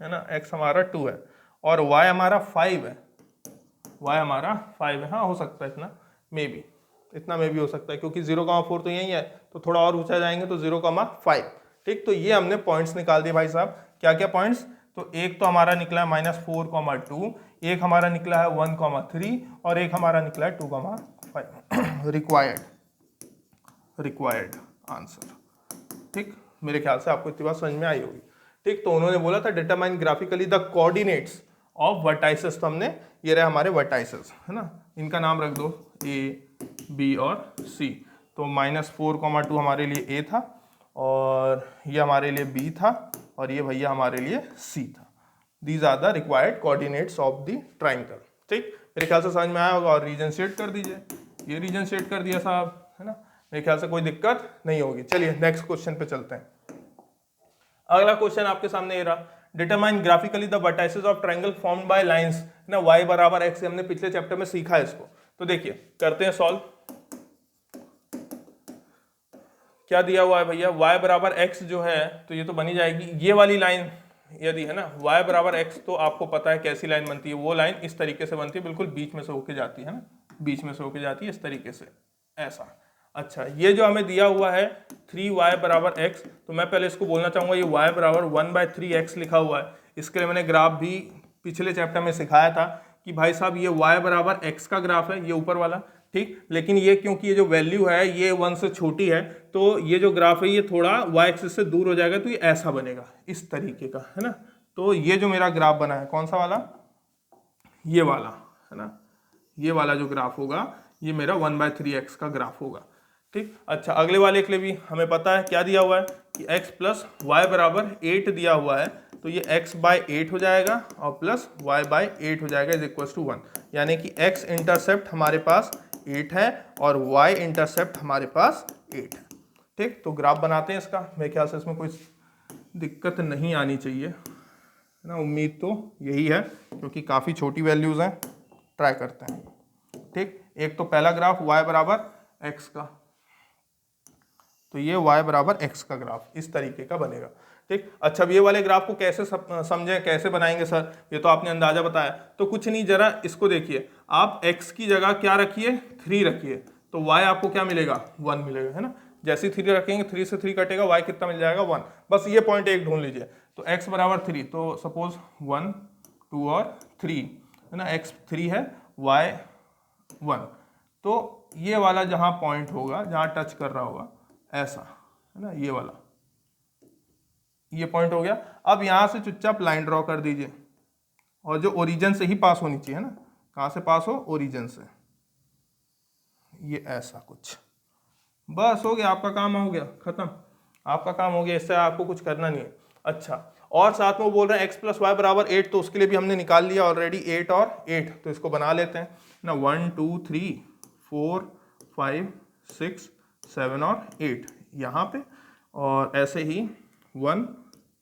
ना, x हमारा 2 है और y हमारा 5 है, y हमारा 5 है। हाँ हो सकता है इतना, मे बी इतना में भी हो सकता है, क्योंकि 0,4 तो यही है, तो थोड़ा और ऊंचा जाएंगे तो 0,5। ठीक, तो ये हमने पॉइंट्स निकाल दिए भाई साहब। क्या क्या पॉइंट्स, तो एक तो हमारा निकला है -4,2, एक हमारा निकला है 1,3 और एक हमारा निकला है 2,5 रिक्वायर्ड आंसर। ठीक, मेरे ख्याल से आपको इतनी बात समझ में आई होगी। ठीक, तो उन्होंने बोला था determine graphically the coordinates of vertices, तो हमने ये रहे हमारे वर्टाइसेस, है ना, इनका नाम रख दो ए, बी और सी। तो -4,2 हमारे लिए ए था और ये हमारे लिए बी था और ये भैया हमारे लिए सी था। These are the required coordinates of the triangle. ठीक, मेरे ख्याल से समझ में आया होगा। और रीजन सेट कर दीजिए, ये रीजन सेट कर दिया साहब, है ना, मेरे ख्याल से कोई दिक्कत नहीं होगी। चलिए नेक्स्ट क्वेश्चन पे चलते हैं। अगला क्वेश्चन आपके सामने ये रहा, determine graphically the vertices of triangle formed by lines, ना y बराबर x, हमने पिछले चैप्टर में सीखा है इसको। तो देखिए करते हैं सॉल्व। क्या दिया हुआ है भैया, y बराबर x जो है, तो ये तो बनी जाएगी ये वाली लाइन यदि, है ना, y बराबर x, तो आपको पता है कैसी लाइन बनती है, वो लाइन इस तरीके से बनती है, बिल्कुल बीच में से होके जाती है ना, बीच में से होके जाती है इस तरीके से, ऐसा। अच्छा, ये जो हमें दिया हुआ है 3y बराबर x, तो मैं पहले इसको बोलना चाहूँगा, ये y बराबर 1/3x लिखा हुआ है। इसके लिए मैंने ग्राफ भी पिछले चैप्टर में सिखाया था कि भाई साहब ये y बराबर x का ग्राफ है, ये ऊपर वाला, ठीक, लेकिन ये क्योंकि ये जो वैल्यू है ये 1 से छोटी है, तो ये जो ग्राफ है ये थोड़ा y एक्सिस से दूर हो जाएगा, तो ये ऐसा बनेगा इस तरीके का, है ना। तो ये जो मेरा ग्राफ बना है कौन सा वाला, ये वाला, है ना, ये वाला जो ग्राफ होगा ये मेरा 1/3x का ग्राफ होगा। ठीक, अच्छा, अगले वाले के लिए भी हमें पता है क्या दिया हुआ है कि x प्लस वाई बराबर 8 दिया हुआ है, तो ये x/8 हो जाएगा और प्लस y/8 हो जाएगा इज इक्वल टू 1, यानी कि x इंटरसेप्ट हमारे पास 8 है और y इंटरसेप्ट हमारे पास 8 है। ठीक, तो ग्राफ बनाते हैं इसका, मेरे ख्याल से इसमें कोई दिक्कत नहीं आनी चाहिए, है ना, उम्मीद तो यही है क्योंकि काफ़ी छोटी वैल्यूज़ हैं। ट्राई करते हैं। ठीक, एक तो पहला ग्राफ y बराबर x का, तो ये y बराबर x का ग्राफ इस तरीके का बनेगा। ठीक, अच्छा, अब ये वाले ग्राफ को कैसे समझें, कैसे बनाएंगे सर, ये तो आपने अंदाजा बताया, तो कुछ नहीं, जरा इसको देखिए, आप x की जगह क्या रखिए, 3 रखिए, तो y आपको क्या मिलेगा, 1 मिलेगा, है ना। जैसे 3 रखेंगे 3 से 3 कटेगा, y कितना मिल जाएगा, 1। बस ये पॉइंट एक ढूंढ लीजिए, तो x बराबर 3, तो सपोज 1 2 और 3, है ना, x 3 है, y 1, तो ये वाला जहाँ पॉइंट होगा, जहाँ टच कर रहा होगा ऐसा, है ना, ये वाला, ये पॉइंट हो गया। अब यहाँ से चुपचाप लाइन ड्रॉ कर दीजिए और जो ओरिजिन से ही पास होनी चाहिए, है ना, कहाँ से पास हो, ओरिजिन से, ये ऐसा कुछ, बस हो गया, आपका काम हो गया, खत्म, आपका काम हो गया, इससे आपको कुछ करना नहीं है। अच्छा, और साथ में वो बोल रहे हैं x प्लस वाई बराबर 8, तो उसके लिए भी हमने निकाल लिया ऑलरेडी 8 और 8, तो इसको बना लेते हैं ना, 1 2 3 4 5 6 7 और 8 यहाँ पे, और ऐसे ही 1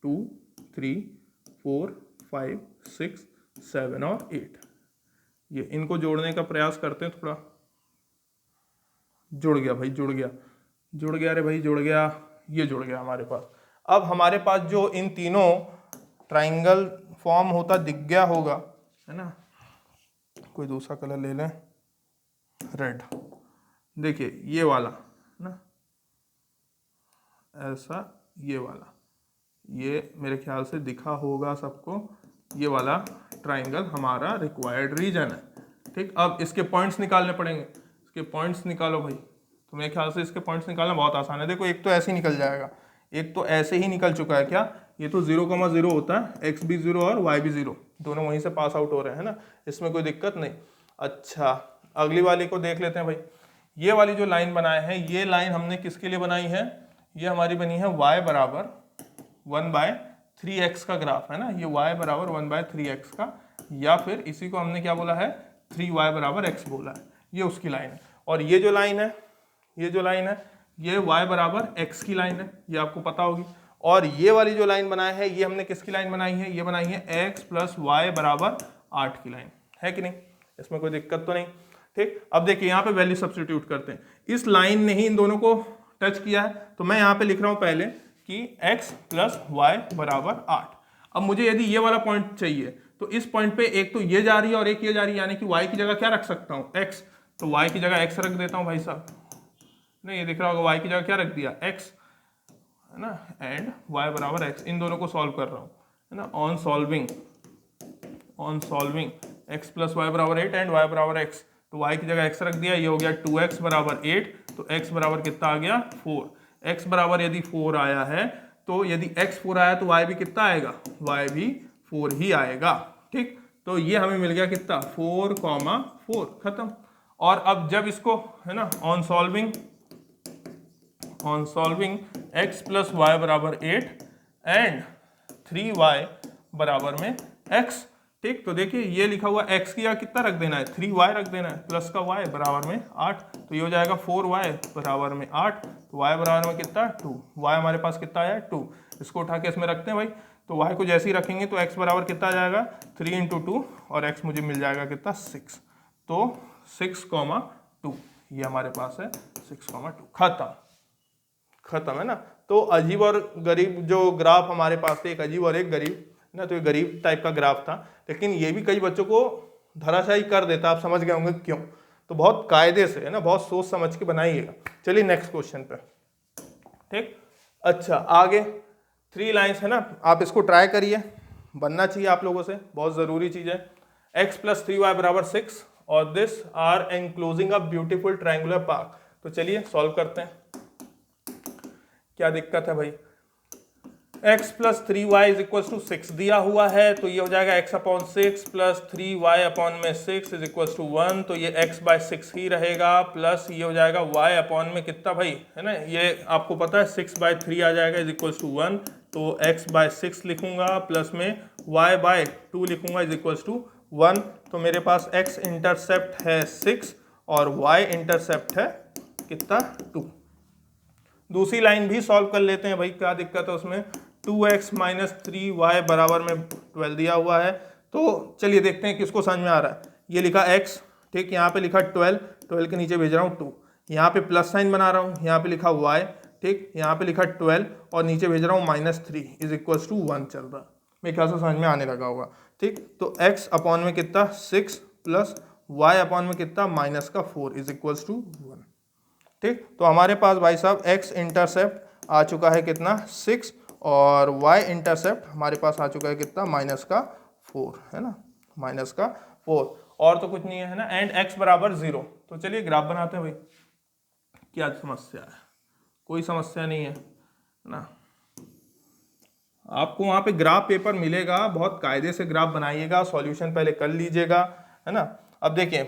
2 3 4 5 6 7 और 8, ये इनको जोड़ने का प्रयास करते हैं थोड़ा। जुड़ गया भाई, जुड़ गया, जुड़ गया, अरे भाई जुड़ गया, ये जुड़ गया हमारे पास। अब हमारे पास जो इन तीनों ट्राइंगल फॉर्म होता दिख गया होगा, है ना, कोई दूसरा कलर ले लें, रेड, देखिए ये वाला, है ना, ऐसा, ये वाला, ये मेरे ख्याल से दिखा होगा सबको, ये वाला ट्राइंगल हमारा रिक्वायर्ड रीजन है। ठीक, अब इसके पॉइंट्स निकालने पड़ेंगे, इसके पॉइंट्स निकालो भाई, तो मेरे ख्याल से इसके पॉइंट्स निकालना बहुत आसान है। देखो, एक तो ऐसे ही निकल जाएगा, एक तो ऐसे ही निकल चुका है, क्या ये तो 0,0 होता है, x भी 0 और y भी 0, दोनों वहीं से पास आउट हो रहे हैं, है ना, इसमें कोई दिक्कत नहीं। अच्छा, अगली वाली को देख लेते हैं भाई, ये वाली जो लाइन बनाए हैं, ये लाइन हमने किसके लिए बनाई है, ये हमारी बनी है y बराबर 1/3x का ग्राफ, है ना, ये y बराबर 1/3x का, या फिर इसी को हमने क्या बोला है, 3y बराबर x बोला है, ये उसकी लाइन है। और ये जो लाइन है, ये जो लाइन है, ये y बराबर x की लाइन है, ये आपको पता होगी। और ये वाली जो लाइन बनाई है, ये हमने किसकी लाइन बनाई है, ये बनाई है x प्लस वाई बराबर 8 की लाइन, है कि नहीं, इसमें कोई दिक्कत तो नहीं। ठीक, अब देखिए यहाँ पे वैल्यू सब्स्टिट्यूट करते हैं, इस लाइन ने ही इन दोनों को टच किया है, तो मैं यहाँ पे लिख रहा हूँ पहले कि x प्लस वाई बराबर 8। अब मुझे यदि ये वाला पॉइंट चाहिए, तो इस पॉइंट पे एक तो ये जा रही है और एक ये जा रही है, यानी कि y की जगह क्या रख सकता हूँ, x, तो y की जगह x रख देता हूँ भाई साहब, नहीं ये दिख रहा होगा, y की जगह क्या रख दिया, x, है ना, एंड y बराबर x, इन दोनों को सॉल्व कर रहा हूँ, है ना, on solving x plus y बराबर 8 एंड y बराबर x, तो y की जगह x रख दिया, ये हो गया 2x बराबर 8, तो x बराबर कितना आ गया 4। x बराबर यदि 4 आया है तो यदि x 4 आया तो y भी कितना आएगा, y भी 4 ही आएगा। ठीक, तो ये हमें मिल गया कितना 4,4, खत्म। और अब जब इसको है ना on solving x plus y बराबर 8 एंड 3y बराबर में x, ठीक, तो देखिए ये लिखा हुआ x की या कितना रख देना है, 3y रख देना है, प्लस का y बराबर में 8, तो ये हो जाएगा 4y बराबर में 8, तो y बराबर में कितना 2, y हमारे पास कितना आया 2, इसको उठा के इसमें रखते हैं भाई, तो y को जैसे ही रखेंगे तो x बराबर कितना आ जाएगा 3 × 2 और x मुझे मिल जाएगा कितना 6, तो 6,2 ये हमारे पास है 6,2, खत्म है ना। तो अजीब और गरीब जो ग्राफ हमारे पास थे, एक अजीब और एक गरीब ना, तो ये गरीब टाइप का ग्राफ था, लेकिन ये भी कई बच्चों को धराशायी कर देता, आप समझ गए होंगे क्यों, तो बहुत कायदे से है ना, बहुत सोच समझ के बनाइएगा। चलिए नेक्स्ट क्वेश्चन पे, ठीक। अच्छा आगे 3 लाइन्स है ना, आप इसको ट्राई करिए, बनना चाहिए आप लोगों से, बहुत ज़रूरी चीज़ है। x प्लस 3y बराबर 6 और this are enclosing a beautiful triangular park, तो चलिए सॉल्व करते हैं। क्या दिक्कत है भाई, x plus 3y is equal to 6 दिया हुआ है, तो ये हो जाएगा x upon 6 plus 3y upon में 6 इज इक्वल टू 1, तो ये x बाय 6 ही रहेगा, प्लस ये हो जाएगा y अपॉन में कितना भाई, है ना, ये आपको पता है 6 बाय 3 आ जाएगा इज इक्वल टू 1, तो x बाय 6 लिखूंगा, प्लस में y बाय 2 लिखूंगा इज इक्वल टू 1, तो मेरे पास x इंटरसेप्ट है 6 और y इंटरसेप्ट है कितना 2। दूसरी लाइन भी सॉल्व कर लेते हैं भाई, क्या दिक्कत है उसमें, 2x माइनस 3y बराबर में 12 दिया हुआ है, तो चलिए देखते हैं किसको समझ में आ रहा है। ये लिखा x, ठीक, यहाँ पे लिखा 12 के नीचे भेज रहा हूँ 2, यहाँ पे प्लस साइन बना रहा हूँ, यहाँ पे लिखा y, ठीक, यहाँ पे लिखा 12 और नीचे भेज रहा हूँ -3 इज इक्वल टू 1 चल रहा है, मेरे ख्याल से समझ में आने लगा होगा, ठीक। तो x अपॉन में कितना 6 प्लस y अपॉन में कितना -4 इज इक्वल टू 1, ठीक। तो हमारे पास भाई साहब x इंटरसेप्ट आ चुका है कितना 6 और y इंटरसेप्ट हमारे पास आ चुका है कितना -4, है ना, -4, और तो कुछ नहीं है ना, एंड x बराबर 0। तो चलिए ग्राफ बनाते हैं भाई, क्या समस्या है, कोई समस्या नहीं है ना, आपको वहाँ पे ग्राफ पेपर मिलेगा, बहुत कायदे से ग्राफ बनाइएगा, सॉल्यूशन पहले कर लीजिएगा, है ना। अब देखिए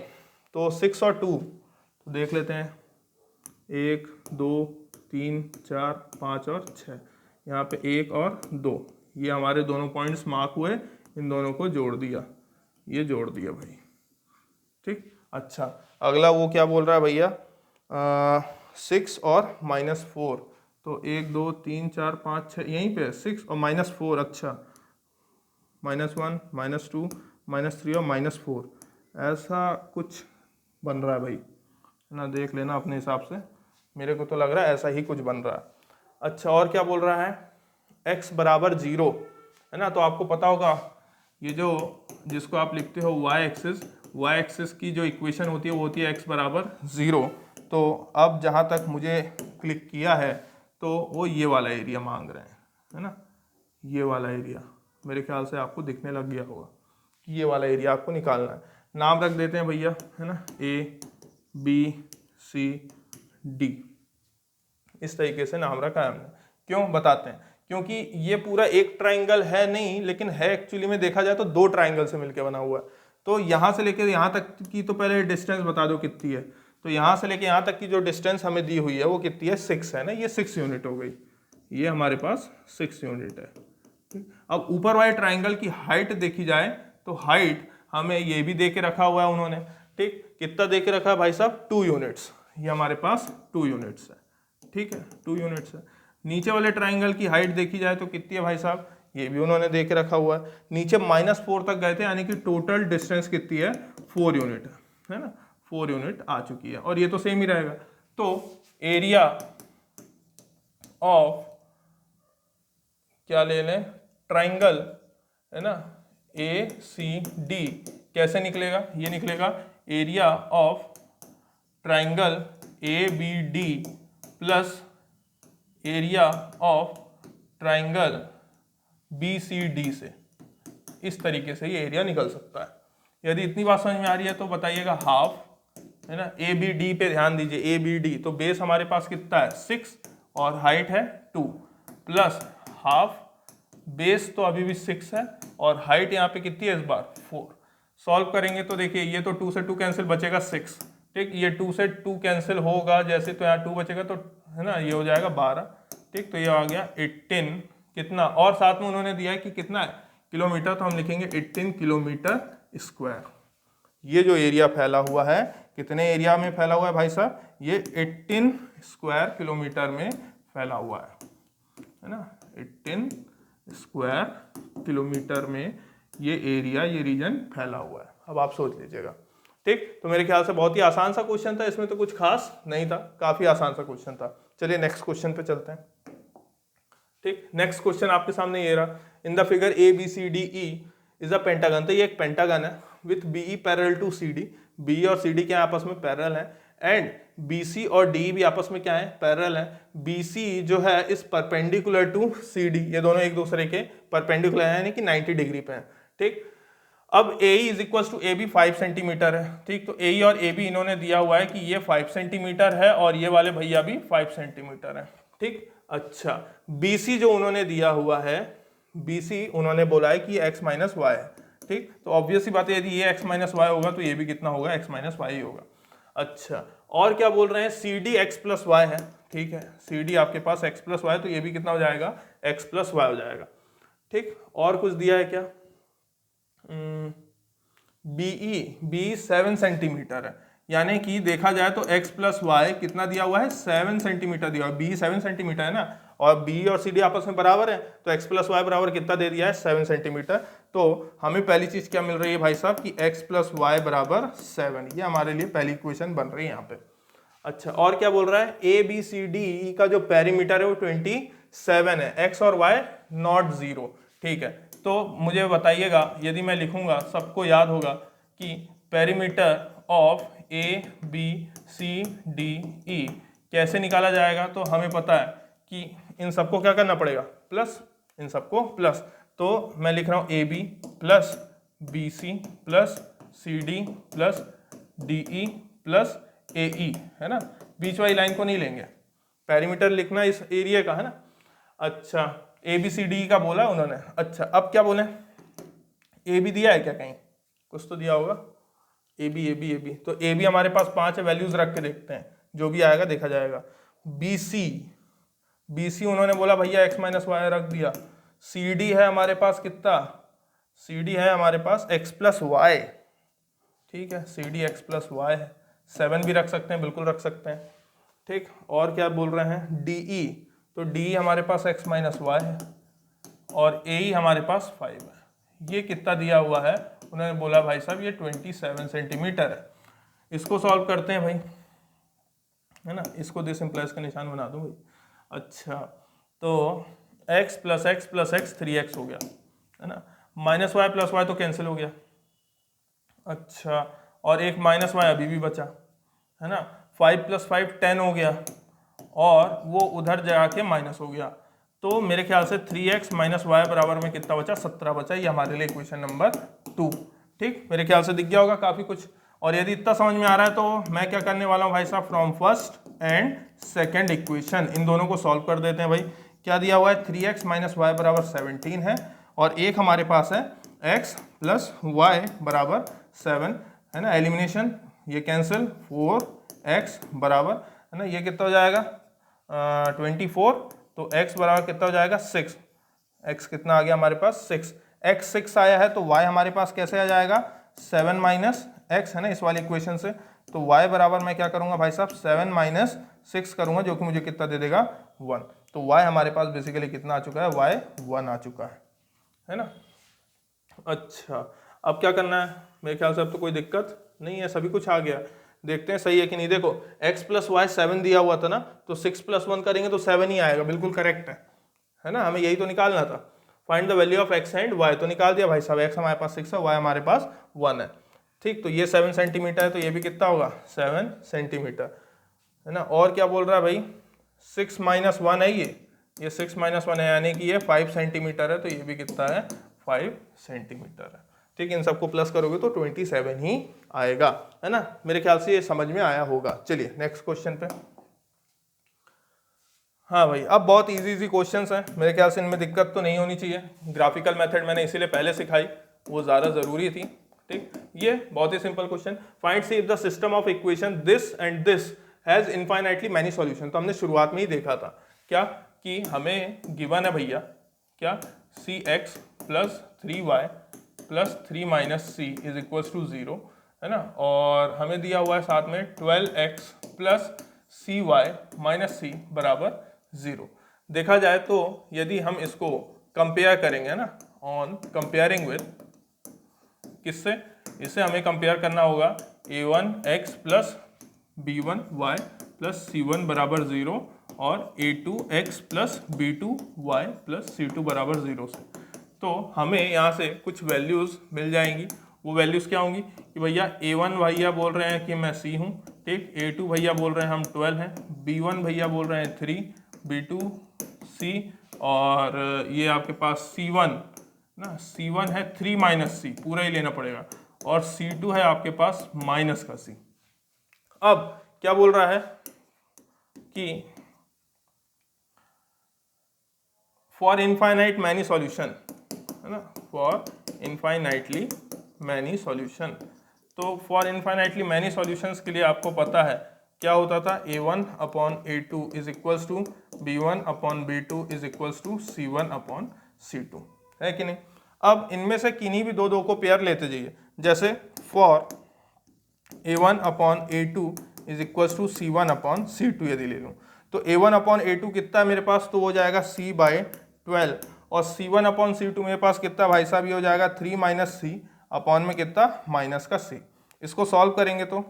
तो 6 और 2 तो देख लेते हैं, 1 2 3 4 5 और 6, यहाँ पे 1 और 2, ये हमारे दोनों पॉइंट्स मार्क हुए, इन दोनों को जोड़ दिया, ये जोड़ दिया भाई, ठीक। अच्छा अगला वो क्या बोल रहा है भैया, 6 और -4, तो 1 2 3 4 5 6 यहीं पे 6 और -4, अच्छा -1 -2 -3 और -4, ऐसा कुछ बन रहा है भाई, है ना, देख लेना अपने हिसाब से, मेरे को तो लग रहा है ऐसा ही कुछ बन रहा है। अच्छा और क्या बोल रहा है, x बराबर 0, है ना, तो आपको पता होगा ये जो जिसको आप लिखते हो y एक्सिस की जो इक्वेशन होती है वो होती है x बराबर 0, तो अब जहाँ तक मुझे क्लिक किया है तो वो ये वाला एरिया मांग रहे हैं, है ना, ये वाला एरिया मेरे ख्याल से आपको दिखने लग गया होगा कि ये वाला एरिया आपको निकालना है। नाम रख देते हैं भैया, है ना, ABCD, इस तरीके से नाम रखा है हमने, क्यों बताते हैं, क्योंकि ये पूरा एक ट्राइंगल है नहीं, लेकिन है एक्चुअली में देखा जाए तो 2 ट्राइंगल से मिलकर बना हुआ है। तो यहाँ से लेकर यहाँ तक की तो पहले डिस्टेंस बता दो कितनी है, तो यहाँ से लेकर यहाँ तक की जो डिस्टेंस हमें दी हुई है वो कितनी है 6 है ना, ये 6 यूनिट हो गई, ये हमारे पास 6 यूनिट है। अब ऊपर वाले ट्राइंगल की हाइट देखी जाए तो हाइट हमें ये भी दे के रखा हुआ है उन्होंने, ठीक, कितना दे के रखा है भाई साहब 2 यूनिट्स, ये हमारे पास 2 यूनिट्स है, ठीक है 2 यूनिट्स है। नीचे वाले ट्राइंगल की हाइट देखी जाए तो कितनी है भाई साहब, ये भी उन्होंने दे के रखा हुआ है, नीचे -4 तक गए थे, यानी कि टोटल डिस्टेंस कितनी है 4 यूनिट है ना, 4 यूनिट आ चुकी है, और ये तो सेम ही रहेगा। तो एरिया ऑफ क्या ले लें ट्राइंगल, है ना, ACD कैसे निकलेगा, ये निकलेगा area of triangle ABD plus area of triangle B C D से। इस तरीके से ये एरिया निकल सकता है। यदि इतनी बात समझ में आ रही है तो बताइएगा हाफ, है ना। ए बी डी पे ध्यान दीजिए, ए बी डी, तो बेस हमारे पास कितना है 6 और हाइट है 2 प्लस हाफ, बेस तो अभी भी 6 है और हाइट यहाँ पे कितनी है इस बार 4। सॉल्व करेंगे तो देखिए ये तो 2 से 2 कैंसिल, बचेगा 6, ठीक। ये 2 से 2 कैंसिल होगा जैसे, तो यहाँ 2 बचेगा तो, है ना, ये हो जाएगा 12, ठीक। तो ये आ गया 18 कितना, और साथ में उन्होंने दिया है कि कितना है किलोमीटर, तो हम लिखेंगे 18 किलोमीटर स्क्वायर। ये जो एरिया फैला हुआ है, कितने एरिया में फैला हुआ है भाई साहब, ये 18 स्क्वायर किलोमीटर में फैला हुआ है ना। 18 स्क्वायर किलोमीटर में ये एरिया, ये रीजन फैला हुआ है। अब आप सोच लीजिएगा, ठीक। तो मेरे ख्याल से बहुत ही आसान सा क्वेश्चन था, इसमें तो कुछ खास नहीं था, काफी आसान सा क्वेश्चन था। चलिए नेक्स्ट क्वेश्चन पे चलते हैं, ठीक। नेक्स्ट क्वेश्चन आपके सामने ये रहा, in the figure A B C D E is a pentagon. तो ये एक पेंटागन है with B E parallel to C D, B और सी डी क्या आपस में पैरेलल है, एंड बी सी और डी भी आपस में क्या है पैरेलल है। बी सी जो है इस परपेंडिकुलर टू सी डी, ये दोनों एक दूसरे के परपेंडिकुलर है, यानी कि 90 डिग्री पे है, ठीक। अब A is equal to A B 5 centimetre है, ठीक। तो ए और ए बी इन्होंने दिया हुआ है कि ये 5 सेंटीमीटर है और ये वाले भैया भी 5 सेंटीमीटर है, ठीक। अच्छा, बी सी जो उन्होंने दिया हुआ है, बी सी उन्होंने बोला है कि x माइनस वाई है, ठीक। तो ऑब्वियस सी बात है, यदि ये x माइनस वाई होगा तो ये भी कितना होगा x माइनस वाई होगा। अच्छा, और क्या बोल रहे हैं, C D x plus y है, ठीक है। सी डी आपके पास x प्लस वाई, तो ये भी कितना हो जाएगा x प्लस वाई हो जाएगा, ठीक। और कुछ दिया है क्या, बी 7 सेंटीमीटर है, यानी कि देखा जाए तो x प्लस वाई कितना दिया हुआ है 7 सेंटीमीटर दिया हुआ है, बी 7 सेंटीमीटर है ना, और बी और सी डी आपस में बराबर है, तो x प्लस वाई बराबर कितना दे दिया है 7 सेंटीमीटर। तो हमें पहली चीज क्या मिल रही है भाई साहब कि x प्लस वाई बराबर 7, ये हमारे लिए पहली इक्वेशन बन रही है यहाँ पे। अच्छा, और क्या बोल रहा है, ए बी सी डी का जो पेरीमीटर है वो 27 है, x और y नॉट 0, ठीक है। तो मुझे बताइएगा, यदि मैं लिखूंगा, सबको याद होगा कि perimeter of A B C D E कैसे निकाला जाएगा, तो हमें पता है कि इन सबको क्या करना पड़ेगा प्लस, इन सबको प्लस। तो मैं लिख रहा हूं A B plus B C plus C D plus D E plus A E, है ना। बीच वाली लाइन को नहीं लेंगे, पेरीमीटर लिखना इस एरिया का है ना। अच्छा, ए बी सी डी का बोला उन्होंने। अच्छा, अब क्या बोले, ए बी दिया है क्या कहीं, कुछ तो दिया होगा, A B A B A B, तो ए बी हमारे पास 5 है, वैल्यूज रख के देखते हैं, जो भी आएगा देखा जाएगा। बी सी उन्होंने बोला भैया x माइनस वाई रख दिया। सी डी है हमारे पास कितना, सी डी है हमारे पास x प्लस वाई, ठीक है, C D x plus y है, 7 भी रख सकते हैं, बिल्कुल रख सकते हैं, ठीक। और क्या बोल रहे हैं, डी ई, तो डी हमारे पास x माइनस वाई है और ए ई हमारे पास 5 है। ये कितना दिया हुआ है, उन्होंने बोला भाई साहब ये 27 सेंटीमीटर है। इसको सॉल्व करते हैं भाई, है ना, इसको दिस इम्प्लाइज का निशान बना दूं भाई। अच्छा, तो x plus x plus x 3x हो गया, है ना, माइनस वाई प्लस वाई तो कैंसिल हो गया। अच्छा, और एक माइनस वाई अभी भी बचा, है ना, 5 प्लस 5 10 हो गया, और वो उधर जाके माइनस हो गया, तो मेरे ख्याल से 3x माइनस वाई बराबर में कितना बचा 17 बचा। ये हमारे लिए क्वेश्चन नंबर 2, ठीक। मेरे ख्याल से दिख गया होगा काफी कुछ। और यदि इतना समझ में आ रहा है तो मैं क्या करने वाला हूँ भाई साहब, from first and second equation in दोनों को सॉल्व कर देते हैं भाई। क्या दिया हुआ है, 3x माइनस वाई बराबर 17 है, और एक हमारे पास है x प्लस वाई बराबर 7, है ना, एलिमिनेशन, ये कैंसिल, 4x बराबर, है ना, ये कितना हो जाएगा 24, तो x बराबर कितना हो जाएगा 6, x कितना आ गया हमारे पास 6, x 6 आया है, तो y हमारे पास कैसे आ जाएगा 7 माइनस एक्स, है ना, इस वाली इक्वेशन से। तो y बराबर मैं क्या करूंगा भाई साहब 7 माइनस 6 करूंगा, जो कि मुझे कितना दे देगा 1। तो y हमारे पास बेसिकली कितना आ चुका है, y 1 आ चुका है ना। अच्छा, अब क्या करना है, मेरे ख्याल से अब तो कोई दिक्कत नहीं है, सभी कुछ आ गया। देखते हैं सही है कि नहीं। देखो x प्लस वाई 7 दिया हुआ था ना, तो 6 प्लस 1 करेंगे तो 7 ही आएगा, बिल्कुल करेक्ट है ना, हमें यही तो निकालना था। Find the value of x and y, तो निकाल दिया भाई साहब, x हमारे पास 6 है, y हमारे पास 1 है, ठीक। तो ये 7 सेंटीमीटर है, तो ये भी कितना होगा 7 सेंटीमीटर, है ना। और क्या बोल रहा है भाई, 6 माइनस 1 है ये, ये 6 - 1 है यानी कि ये 5 सेंटीमीटर है, तो ये भी कितना है 5 सेंटीमीटर है। ठीक, इन सबको प्लस करोगे तो 27 ही आएगा, है ना। मेरे ख्याल से ये समझ में आया होगा। चलिए नेक्स्ट क्वेश्चन पे। हाँ भाई, अब बहुत इजी क्वेश्चंस हैं, मेरे ख्याल से इनमें दिक्कत तो नहीं होनी चाहिए। ग्राफिकल मेथड मैंने इसीलिए पहले सिखाई, वो ज़्यादा ज़रूरी थी। ठीक, ये बहुत ही simple question, find C if the system of equation this and this has infinitely many solution. तो हमने शुरुआत में ही देखा था क्या कि हमें गिवन है भैया क्या cx plus 3y plus 3 - c is equals to 0, है ना। और हमें दिया हुआ है साथ में 12x plus cy minus c बराबर 0। देखा जाए तो यदि हम इसको कंपेयर करेंगे ना, ऑन कंपेयरिंग विद किससे, इससे हमें कंपेयर करना होगा a1x plus b1y plus c1 बराबर 0 और a2x plus b2y plus c2 बराबर 0 से। तो हमें यहाँ से कुछ वैल्यूज़ मिल जाएंगी। वो वैल्यूज़ क्या होंगी कि भैया a1 भैया बोल रहे हैं कि मैं c हूँ, ठीक, a2 भैया बोल रहे हैं हम 12 हैं, b1 भैया बोल रहे हैं 3, b2 c, और ये आपके पास c1 ना, c1 है 3 - c, पूरा ही लेना पड़ेगा, और c2 है आपके पास माइनस का c। अब क्या बोल रहा है कि फॉर इनफाइनाइट मैनी सॉल्यूशन, है ना, फॉर इनफाइनाइटली मैनी सॉल्यूशन। तो फॉर इनफाइनाइटली मैनी सॉल्यूशंस के लिए आपको पता है क्या होता था, a1/a2 is equals to b1/b2 is equals to c1/c2, है कि नहीं। अब इनमें से किन्हीं भी दो को पेयर लेते जाइए, जैसे for a1/a2 is equals to c1/c2 यदि ले लूँ तो a1/a2 कितना है मेरे पास, तो हो जाएगा c/12, और c1/c2 मेरे पास कितना भाई साहब, ये हो जाएगा 3 - c अपॉन में कितना माइनस का c। इसको सॉल्व करेंगे तो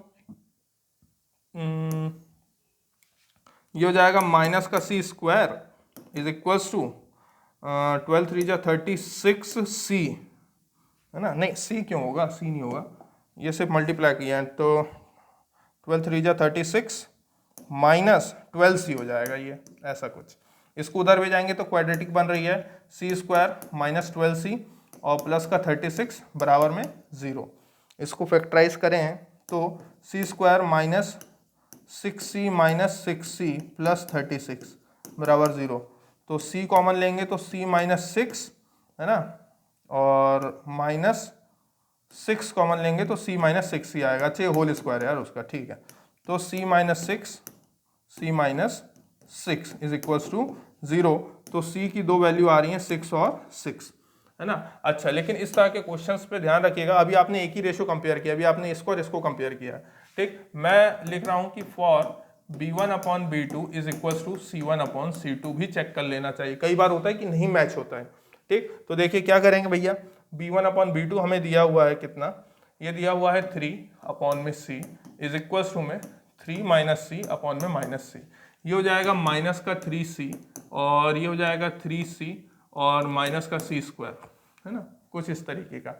ये हो जाएगा माइनस का c square is equals to 12 3 जा 36c, है ना। नहीं c क्यों होगा, c नहीं होगा, ये सिर्फ मल्टीप्लाई किया है, तो 12 3 जा 36 माइनस 12c हो जाएगा, ये ऐसा कुछ। इसको उधर भी जाएंगे तो क्वाड्रेटिक बन रही है, c स्क्वायर माइनस 12c और प्लस का 36 बराबर में 0। इसको फैक्टराइज करें तो c square minus 6c minus 6c plus 36 बराबर 0। तो c कॉमन लेंगे तो c माइनस 6, है ना, और माइनस 6 कॉमन लेंगे तो c माइनस 6 ही आएगा। अच्छा, होल स्क्वायर है यार उसका, ठीक है। तो c minus 6 is equals to 0। तो c की दो वैल्यू आ रही हैं 6 और 6, है ना। अच्छा, लेकिन इस तरह के क्वेश्चंस पे ध्यान रखिएगा। अभी आपने एक ही रेशो कंपेयर किया, अभी आपने इसको और इसको कंपेयर किया, ठीक। मैं लिख रहा हूँ कि for b1/b2 is equals to c1/c2 भी चेक कर लेना चाहिए, कई बार होता है कि नहीं मैच होता है, ठीक। तो देखिए क्या करेंगे भैया, b1/b2 हमें दिया हुआ है कितना, ये दिया हुआ है 3/c इज इक्वल्स टू में 3 - c अपॉन में माइनस c। ये हो जाएगा माइनस का 3c और ये हो जाएगा 3c और माइनस का c स्क्वायर, है ना, कुछ इस तरीके का।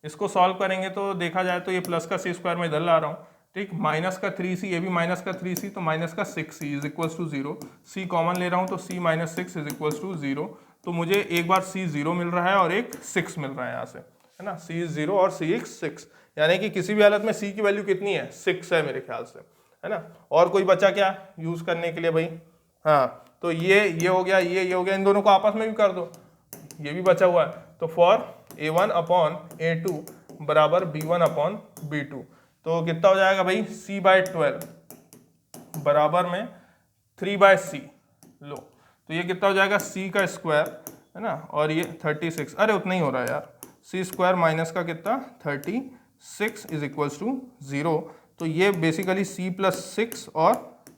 इसको सॉल्व करेंगे तो देखा जाए तो ये प्लस का c स्क्वायर में इधर ला रहा हूँ, ठीक। माइनस का 3c, ये भी माइनस का 3c, तो माइनस का 6c is equals to 0। c common ले रहा हूँ तो c minus 6 is equals to 0। तो मुझे एक बार c 0 मिल रहा है और एक 6 मिल रहा है यहाँ से, है ना। c 0 और c 6, यानी कि किसी भी हालत में c की वैल्यू कितनी है, 6 है मेरे ख्याल से, है ना। और कोई बचा क्या यूज करने के लिए भाई, हाँ, तो ये हो गया, ये हो गया, इन दोनों को आपस में भी कर दो, ये भी बचा हुआ है। तो फॉर a1/a2 बराबर b1/b2, तो कितना हो जाएगा भाई, c/12 बराबर में 3/c लो, तो ये कितना हो जाएगा c का स्क्वायर, है ना, और ये 36, अरे उतना ही हो रहा है यार, c स्क्वायर माइनस का कितना 36 इज इक्वल्स टू 0। तो ये बेसिकली c प्लस 6 और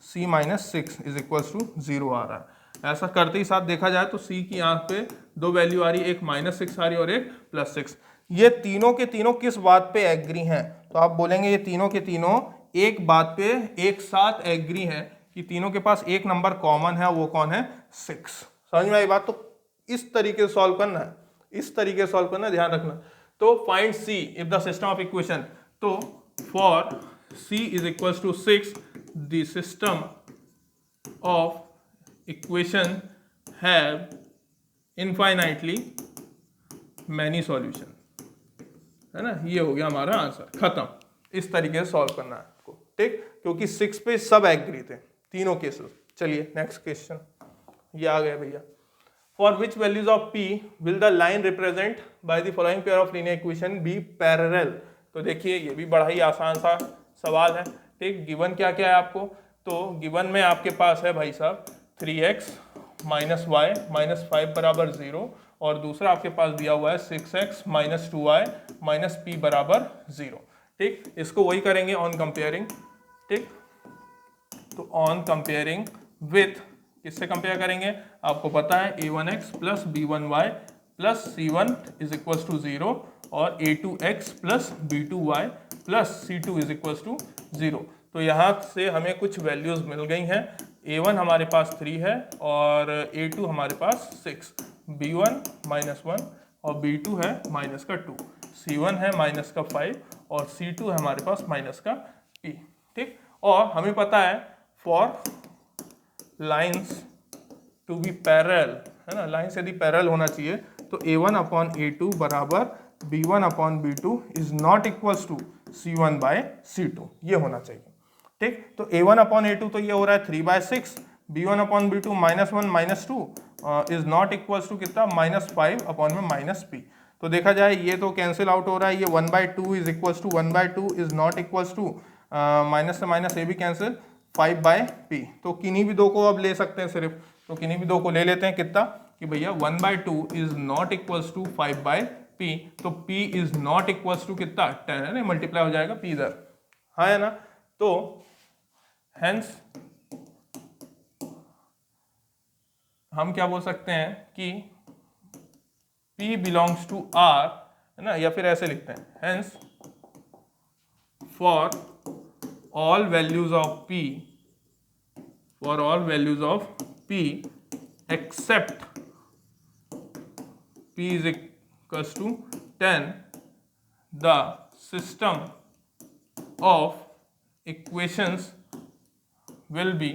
c minus 6 is equals to 0 आ रहा है। ऐसा करते ही साथ देखा जाए तो c की यहाँ पे दो वैल्यू आ रही है, एक -6 आ रही है और एक +6। ये तीनों के तीनों किस बात पे एग्री हैं, तो आप बोलेंगे ये तीनों के तीनों एक बात पे एक साथ एग्री हैं कि तीनों के पास एक नंबर कॉमन है, वो कौन है, 6। समझ में आई बात। तो इस तरीके से सॉल्व करना है, इस तरीके से सॉल्व करना है, ध्यान रखना। तो find c if the system of equation, तो for c is equals to 6 the system of equation have infinitely many solution, है ना, ये हो गया हमारा आंसर, खत्म। इस तरीके से सॉल्व करना है आपको, ठीक, क्योंकि 6 पे सब एग्री थे तीनों केसेस। चलिए नेक्स्ट क्वेश्चन, ये आ गया भैया। For which values of p will the line represent by the following pair of linear equation be parallel. तो देखिए ये भी बड़ा ही आसान सा सवाल है, ठीक। गिवन क्या क्या है आपको, तो गिवन में आपके पास है भाई साहब 3x माइनस वाई माइनस 5 बराबर 0, और दूसरा आपके पास दिया हुआ है 6x minus 2y minus p बराबर 0, ठीक। इसको वही करेंगे ऑन कंपेयरिंग, ठीक। तो ऑन कंपेयरिंग विथ, किससे कंपेयर करेंगे, आपको पता है a1x plus b1y plus c1 is equal to 0 और a2x plus b2y plus c2 is equal to 0। तो यहाँ से हमें कुछ वैल्यूज मिल गई हैं। a1 हमारे पास 3 है और a2 हमारे पास 6, b1 माइनस 1 और b2 है माइनस का 2, c1 है माइनस का 5 और c2 है हमारे पास माइनस का p, ठीक। और हमें पता है for lines to be parallel, है ना, लाइन्स यदि पैरेलल होना चाहिए तो a1 अपॉन a2 बराबर b1 upon b2 is not equals to c1 by c2, ये होना चाहिए, ठीक। तो a1 अपॉन a2 तो ये हो रहा है 3/6, b1 upon b2 minus 1 minus 2 is not equals to कितना, -5 अपॉन में माइनस p। तो देखा जाए ये तो कैंसिल आउट हो रहा है, ये 1/2 is equals to 1/2 is not equals to minus से माइनस ये भी कैंसिल 5/p। तो किन्हीं भी दो को अब ले सकते हैं सिर्फ, तो किन्हीं भी दो को ले लेते हैं, कितना कि भैया 1/2 is not equals to 5/p, तो p is not equals to कितना 10, है ना, मल्टीप्लाई हो जाएगा p इधर, हाँ है ना। तो हेंस हम क्या बोल सकते हैं कि p बिलोंग्स टू r, है ना, या फिर ऐसे लिखते हैं hence for all values of p, for all values of p except p is equals to 10, the system of equations will be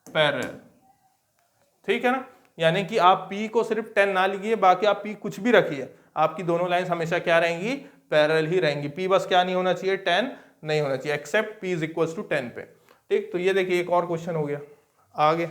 parallel, ठीक है ना। यानी कि आप p को सिर्फ 10 ना लिखिए, बाकी आप p कुछ भी रखिए, आपकी दोनों लाइंस हमेशा क्या रहेंगी, पैरेलल ही रहेंगी। p बस क्या नहीं होना चाहिए, 10 नहीं होना चाहिए, except p is equal to 10 पे, ठीक। तो ये देखिए एक और क्वेश्चन हो गया आगे।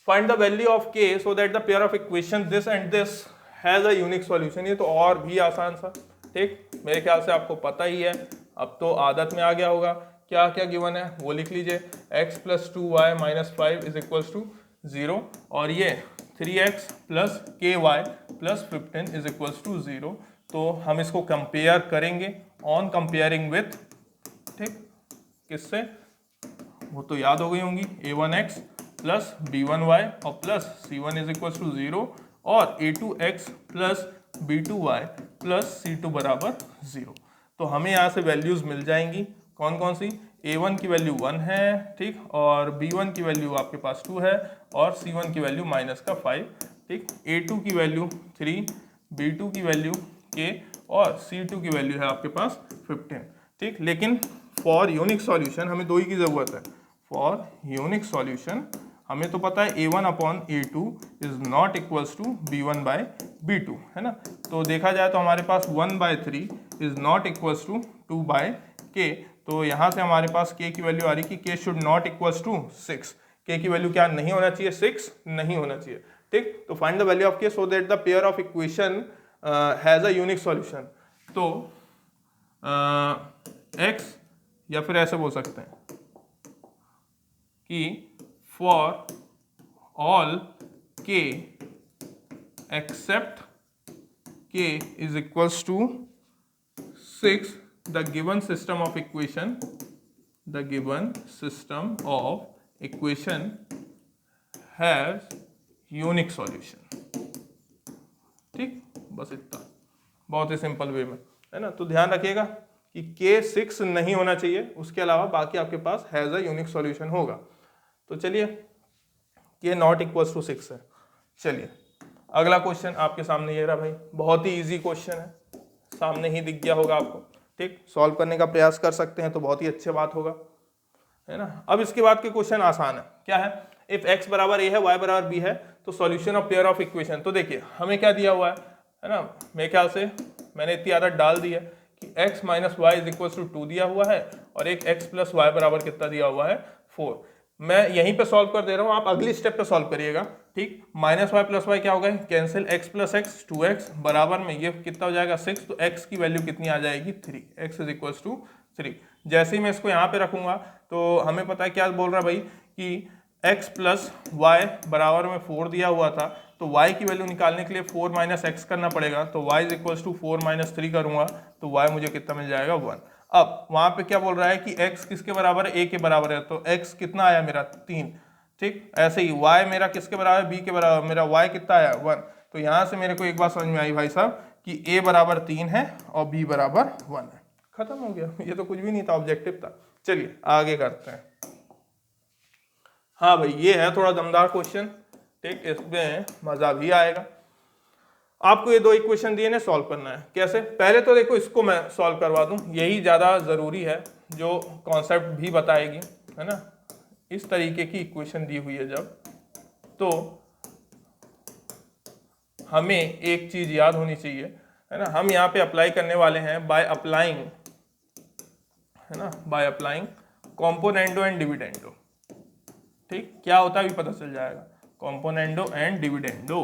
Find the value of k so that the pair of equation this and this has a unique solution. ये तो और भी आसान सा, ठीक, मेरे ख्याल से आपको पता ही है, अब तो आदत में आ गया होगा। क्या क्या गिवन है वो लिख लीजिए, x plus 2y minus 5 is equal to 0 और ये 3x plus ky plus 15 is equal to 0। तो हम इसको कंपेयर करेंगे ऑन कंपेयरिंग विथ, ठीक, किससे, वो तो याद हो गई होंगी, a1x प्लस b1y और plus c1 is equal to 0 और a2x plus b2y plus c2 बराबर 0। तो हमें यहाँ से वैल्यूज मिल जाएंगी, कौन कौन सी, a1 की वैल्यू 1 है, ठीक, और b1 की वैल्यू आपके पास 2 है और c1 की वैल्यू माइनस का 5, ठीक, a2 की वैल्यू 3, b2 की वैल्यू k और c2 की वैल्यू है आपके पास 15, ठीक। लेकिन फॉर यूनिक सॉल्यूशन हमें दो ही की जरूरत है, फॉर यूनिक सॉल्यूशन हमें तो पता है a1 upon a2 is not equals to b1 by b2, है ना। तो देखा जाए तो हमारे पास 1/3 is not equals to 2/k। तो यहाँ से हमारे पास k की वैल्यू आ रही कि k should not equals to 6, k की वैल्यू क्या नहीं होना चाहिए, 6 नहीं होना चाहिए, ठीक। तो find the value of k so that the pair of equation has a unique solution. तो x, या फिर ऐसे बोल सकते हैं कि for all k except k is equals to 6, the given system of equation has unique solution, ठीक, बस इतना, बहुत ही सिंपल वे में, है ना। तो ध्यान रखिएगा कि k 6 नहीं होना चाहिए, उसके अलावा बाकी आपके पास हैज अ यूनिक सॉल्यूशन होगा। तो चलिए k नॉट इक्वल्स टू 6 है। चलिए अगला क्वेश्चन आपके सामने ये रहा भाई, बहुत ही इजी क्वेश्चन है, सामने ही दिख गया होगा आपको, ठीक। सॉल्व करने का प्रयास कर सकते हैं तो बहुत ही अच्छी बात होगा, है ना। अब इसके बाद के क्वेश्चन आसान है, क्या है, इफ x बराबर a है, y बराबर b है, तो solution of pair of equation. तो देखिए हमें क्या दिया हुआ है ना, मेरे ख्याल से मैंने इतनी आदत डाल दी है कि x minus y is equal to 2 दिया हुआ है और एक x प्लस वाई बराबर कितना दिया हुआ है 4। मैं यहीं पे सॉल्व कर दे रहा हूँ, आप अगली स्टेप पे सॉल्व करिएगा। ठीक, माइनस वाई प्लस वाई क्या होगा, cancel, x plus x 2x बराबर में ये कितना हो जाएगा 6, तो x की वैल्यू कितनी आ जाएगी 3, x इज इक्वल टू 3। जैसे ही मैं इसको यहाँ पे रखूंगा तो हमें पता है क्या बोल रहा है भाई कि x प्लस वाई बराबर में 4 दिया हुआ था, तो y की वैल्यू निकालने के लिए 4 माइनस एक्स करना पड़ेगा, तो y is equal to 4 minus 3 करूंगा तो y मुझे कितना मिल जाएगा 1। अब वहां पे क्या बोल रहा है कि x किसके बराबर है, a के बराबर है, तो x कितना आया मेरा 3। ठीक, ऐसे ही y मेरा किसके बराबर है, b के बराबर, मेरा y कितना आया 1। तो यहाँ से मेरे को एक बात समझ में आई भाई साहब कि a बराबर 3 है और b बराबर 1 है। खत्म हो गया, ये तो कुछ भी नहीं था, ऑब्जेक्टिव था। चलिए आगे करते हैं। हाँ भाई ये है थोड़ा दमदार क्वेश्चन, ठीक, इसमें मजा भी आएगा। आपको ये दो इक्वेशन दिए ने सॉल्व करना है। कैसे, पहले तो देखो इसको मैं सॉल्व करवा दूं, यही ज़्यादा ज़रूरी है, जो कॉन्सेप्ट भी बताएगी, है ना। इस तरीके की इक्वेशन दी हुई है जब, तो हमें एक चीज़ याद होनी चाहिए, है ना। हम यहाँ पे अप्लाई करने वाले हैं बाय अप्लाइंग, है ना, by applying componendo and dividendo. ठीक, क्या होता है अभी पता चल जाएगा, कॉम्पोनेंडो एंड डिविडेंडो।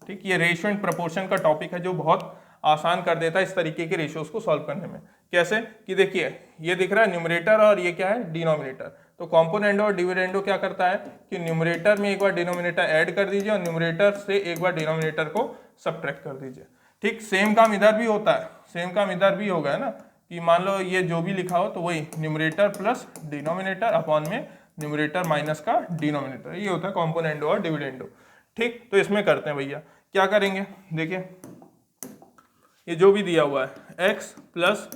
ठीक, ये रेशियो एंड प्रोपोर्शन का टॉपिक है जो बहुत आसान कर देता है इस तरीके के रेशियोज को सॉल्व करने में। कैसे कि देखिए ये दिख रहा है न्यूमरेटर और ये क्या है डिनोमिनेटर, तो कॉम्पोनेंडो और डिविडेंडो क्या करता है कि न्यूमरेटर में एक बार डिनोमिनेटर ऐड कर दीजिए और न्यूमरेटर से एक बार डिनोमिनेटर को सब्ट्रैक्ट कर दीजिए। ठीक, सेम काम इधर भी होता है, सेम काम इधर भी होगा, है ना, कि मान लो ये जो भी लिखा हो तो वही न्यूमरेटर प्लस डिनोमिनेटर अपॉन में न्यूमरेटर माइनस का डिनोमिनेटर, ये होता है कॉम्पोनेंडो और डिविडेंडो। ठीक, तो इसमें करते हैं भैया, क्या करेंगे, देखिए ये जो भी दिया हुआ है x plus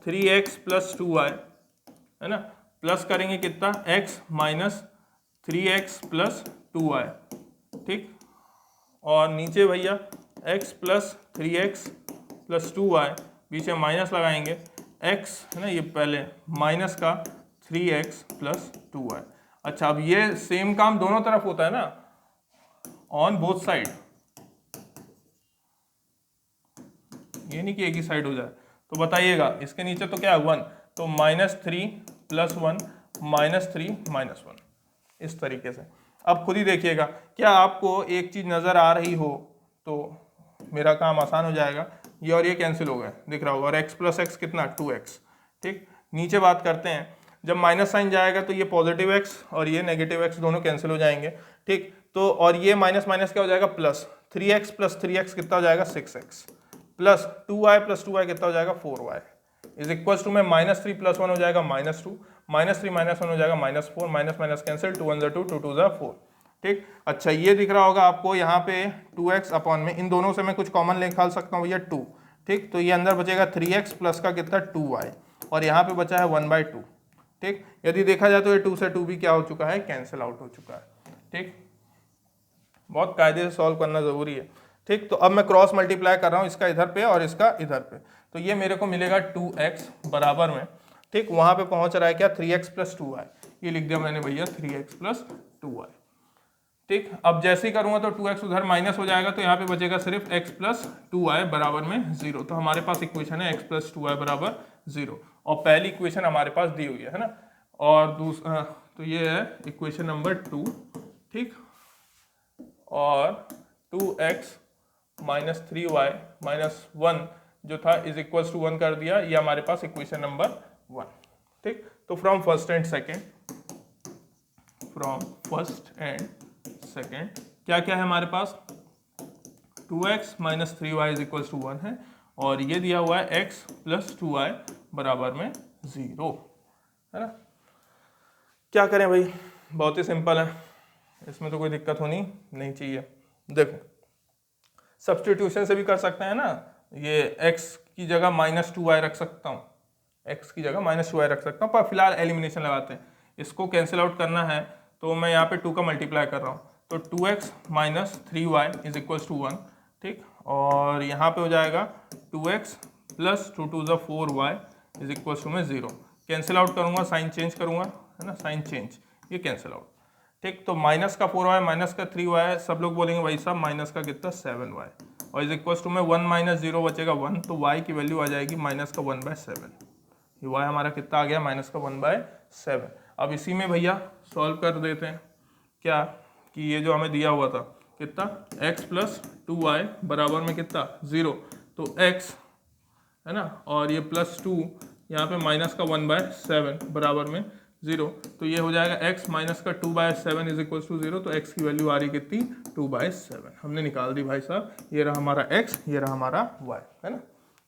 3x plus 2y, है ना, प्लस करेंगे कितना x minus 3x plus 2y। ठीक, और नीचे भैया x plus 3x plus 2y, बीच में माइनस लगाएंगे, x है ना, ये पहले माइनस का 3x प्लस 2y। अच्छा, अब ये सेम काम दोनों तरफ होता है ना, ऑन बोथ साइड, ये नहीं कि एक ही साइड हो जाए। तो बताइएगा इसके नीचे तो क्या है 1, तो -3 प्लस 1 -3 -1, इस तरीके से। अब खुद ही देखिएगा, क्या आपको एक चीज नजर आ रही हो तो मेरा काम आसान हो जाएगा, ये और ये कैंसिल हो गए, दिख रहा होगा, और x प्लस एक्स कितना 2x। ठीक, नीचे बात करते हैं, जब माइनस साइन जाएगा तो ये पॉजिटिव x और ये नेगेटिव x दोनों कैंसिल हो जाएंगे। ठीक, तो और ये माइनस माइनस क्या हो जाएगा प्लस, 3x प्लस 3x कितना हो जाएगा 6x, plus 2y plus 2y कितना हो जाएगा 4y, इज इक्वल्स टू में -3 प्लस 1 हो जाएगा -2, -3 -1 हो जाएगा -4, माइनस माइनस कैंसिल, 2 1 2, 2 2 4। ठीक, अच्छा ये दिख रहा होगा आपको यहाँ पे 2x अपॉन में, इन दोनों से मैं कुछ कॉमन निकाल सकता हूँ भैया 2। ठीक, तो ये अंदर बचेगा 3x प्लस का कितना 2y, और यहाँ पे बचा है 1/2। ठीक, यदि देखा जाए तो ये 2 से 2 भी क्या हो चुका है, कैंसिल आउट हो चुका है। ठीक, बहुत कायदे से सॉल्व करना जरूरी है। ठीक, तो अब मैं क्रॉस मल्टीप्लाई कर रहा हूँ, इसका इधर पे और इसका इधर पे, तो ये मेरे को मिलेगा 2x बराबर में, ठीक, वहां पे पहुंच रहा है क्या 3x प्लस 2y, ये लिख दिया मैंने भैया 3x प्लस 2y। ठीक, अब जैसे ही करूंगा तो 2x उधर माइनस हो जाएगा, तो यहाँ पे बचेगा सिर्फ x प्लस 2y बराबर में 0। तो हमारे पास इक्वेशन है x प्लस 2y बराबर 0, और पहली इक्वेशन हमारे पास दी हुई है ना, और दूसरा तो ये है इक्वेशन नंबर 2। ठीक, और 2x माइनस 3y माइनस 1 जो था इज इक्वल्स टू 1 कर दिया, ये हमारे पास इक्वेशन नंबर 1। ठीक, तो फ्रॉम फर्स्ट एंड सेकेंड क्या क्या है हमारे पास, 2x minus 3y is equals to 1 है, और ये दिया हुआ है x प्लस 2y बराबर में 0, है ना। क्या करें भाई, बहुत ही सिंपल है, इसमें तो कोई दिक्कत होनी नहीं चाहिए। देखो सब्स्टिट्यूशन से भी कर सकते हैं ना, ये x की जगह -2y रख सकता हूँ, x की जगह -2y रख सकता हूँ, पर फिलहाल एलिमिनेशन लगाते हैं, इसको कैंसिल आउट करना है तो मैं यहाँ पे 2 का मल्टीप्लाई कर रहा हूँ, तो 2x minus 3y is equals to 1। ठीक, और यहाँ पे हो जाएगा 2x plus 2 2 4y is equals to में 0, कैंसिल आउट करूँगा, साइन चेंज करूँगा, है ना, साइन चेंज, ये कैंसिल आउट। ठीक, तो माइनस का 4y माइनस का 3y, सब लोग बोलेंगे भाई साहब माइनस का कितना 7y, और इज इक्वल टू में 1 माइनस 0 बचेगा 1, तो y की वैल्यू आ जाएगी माइनस का 1/7। ये y हमारा कितना आ गया माइनस का 1/7। अब इसी में भैया सॉल्व कर देते हैं क्या, कि ये जो हमें दिया हुआ था कितना x प्लस 2y बराबर में कितना 0, तो x है ना, और ये +2 यहाँ पे माइनस का 1/7 बराबर में 0, तो ये हो जाएगा x माइनस का 2/7 इज इक्वल टू 0, तो x की वैल्यू आ रही कितनी 2/7 हमने निकाल दी भाई साहब। ये रहा हमारा x, ये रहा हमारा y, है ना।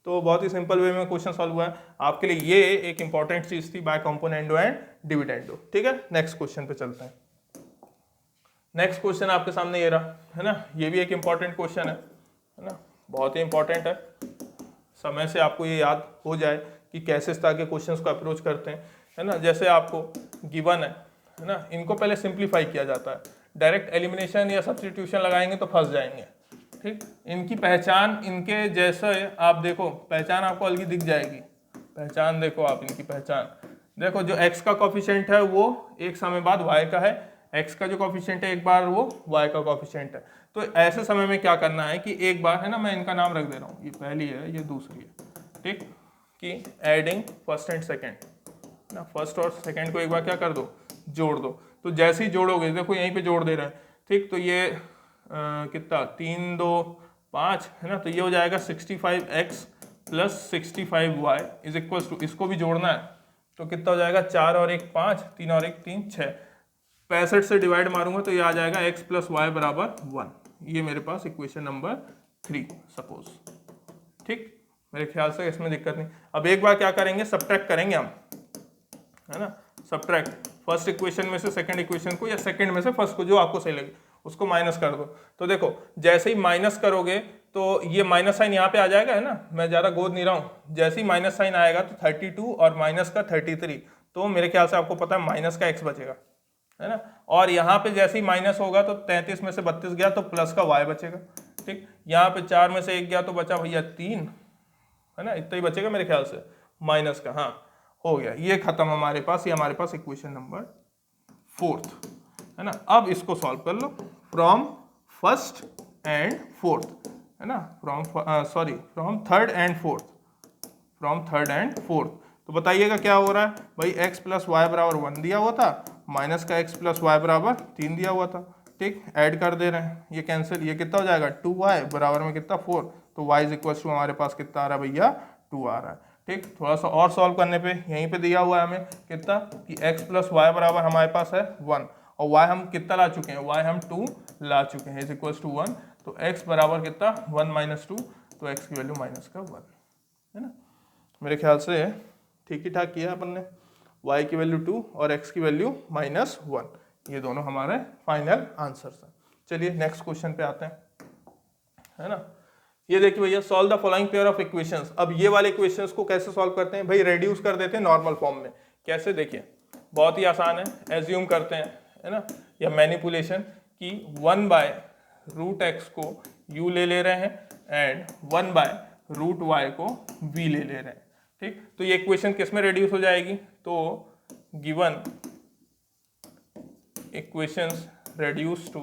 तो बहुत ही सिंपल वे में क्वेश्चन सॉल्व हुआ है आपके लिए। ये एक इंपॉर्टेंट चीज थी, बाय कंपोनेंडो एंड डिविडेंडो। ठीक है, नेक्स्ट क्वेश्चन पे चलते हैं। नेक्स्ट क्वेश्चन आपके सामने ये रहा, है ना, ये भी एक इंपॉर्टेंट क्वेश्चन है ना, बहुत ही इंपॉर्टेंट है। समय से आपको ये याद हो जाए कि कैसे इस तरह के क्वेश्चंस को अप्रोच करते हैं, है ना। जैसे आपको गिवन है ना, इनको पहले सिंप्लीफाई किया जाता है, डायरेक्ट एलिमिनेशन या सब्स्टिट्यूशन लगाएंगे तो फंस जाएंगे। ठीक, इनकी पहचान इनके जैसे आप देखो, पहचान आपको अलग दिख जाएगी। पहचान देखो आप, इनकी पहचान देखो, जो x का कॉफिशिएंट है वो एक समय बाद y का है, x का जो कॉफिशिएंट है एक बार वो y का कॉफिशिएंट है। तो ऐसे समय में क्या करना है कि एक बार, है ना, मैं इनका नाम रख दे रहा हूँ, ये पहली है ये दूसरी है। ठीक, कि एडिंग फर्स्ट एंड सेकेंड ना, फर्स्ट और सेकेंड को एक बार क्या कर दो, जोड़ दो। तो जैसे ही जोड़ोगे, देखो यहीं पे जोड़ दे रहे हैं। ठीक, तो ये कितना 3 2 5 है ना, तो ये हो जाएगा 65x plus 65y is equal to, इसको भी जोड़ना है तो कितना हो जाएगा 4 और 1 5, 3 और 1 3 6, 65 से डिवाइड मारूंगा तो ये आ जाएगा x प्लस वाई बराबर 1। ये मेरे पास इक्वेशन नंबर 3 सपोज। ठीक, मेरे ख्याल से इसमें दिक्कत नहीं। अब एक बार क्या करेंगे, सब्ट्रैक्ट करेंगे हम, है ना, सब्ट्रैक्ट फर्स्ट इक्वेशन में से सेकंड इक्वेशन को, या सेकंड में से फर्स्ट को, जो आपको सही लगे उसको माइनस कर दो। तो देखो जैसे ही माइनस करोगे तो ये माइनस साइन यहाँ पे आ जाएगा, है ना, मैं ज़्यादा गोद नहीं रहा हूँ। जैसे ही माइनस साइन आएगा तो 32 और माइनस का 33, तो मेरे ख्याल से आपको पता है माइनस का x बचेगा, है ना। और यहाँ पे जैसे ही माइनस होगा तो 33 में से 32 गया तो प्लस का y बचेगा। ठीक, यहाँ पे 4 में से 1 गया तो बचा भैया 3, है ना, इतना ही बचेगा मेरे ख्याल से माइनस का। हाँ, हो गया, ये खत्म हमारे पास, ये हमारे पास इक्वेशन नंबर 4, है ना। अब इसको सॉल्व कर लो फ्रॉम फर्स्ट एंड फोर्थ, है ना, from third and fourth, from third and fourth. तो बताइएगा क्या हो रहा है भाई, x प्लस वाई बराबर 1 दिया हुआ था, माइनस का x प्लस वाई बराबर 3 दिया हुआ था। ठीक, ऐड कर दे रहे हैं, ये कैंसिल, ये कितना हो जाएगा 2y बराबर में कितना 4, तो y इज इक्वल टू हमारे पास कितना आ रहा है भैया 2 आ रहा है। ठीक, थोड़ा सा और सॉल्व करने पे यहीं पे दिया हुआ है हमें कितना, कि x प्लस वाई बराबर हमारे पास है 1, और y हम कितना ला चुके हैं, y हम 2 ला चुके हैं, इज इक्वल टू 1, तो x बराबर कितना 1 माइनस 2, तो x की वैल्यू माइनस का 1, है ना। मेरे ख्याल से ठीक ही ठाक किया अपन ने, y की वैल्यू 2 और x की वैल्यू माइनस 1, ये दोनों हमारे फाइनल आंसर्स हैं। चलिए नेक्स्ट क्वेश्चन पे आते हैं, है ना। ये देखिए भैया, solve the following pair of equations. अब ये वाले इक्वेशंस को कैसे सॉल्व करते हैं भाई, रेड्यूस कर देते हैं नॉर्मल फॉर्म में। कैसे, देखिए बहुत ही आसान है, एज्यूम करते हैं, है ना, या मैनिपुलेशन, कि 1/√x को u ले रहे हैं एंड 1/√y को v ले रहे हैं। ठीक, तो ये इक्वेशन किस में रेड्यूस हो जाएगी, तो गिवन इक्वेशंस रेड्यूस टू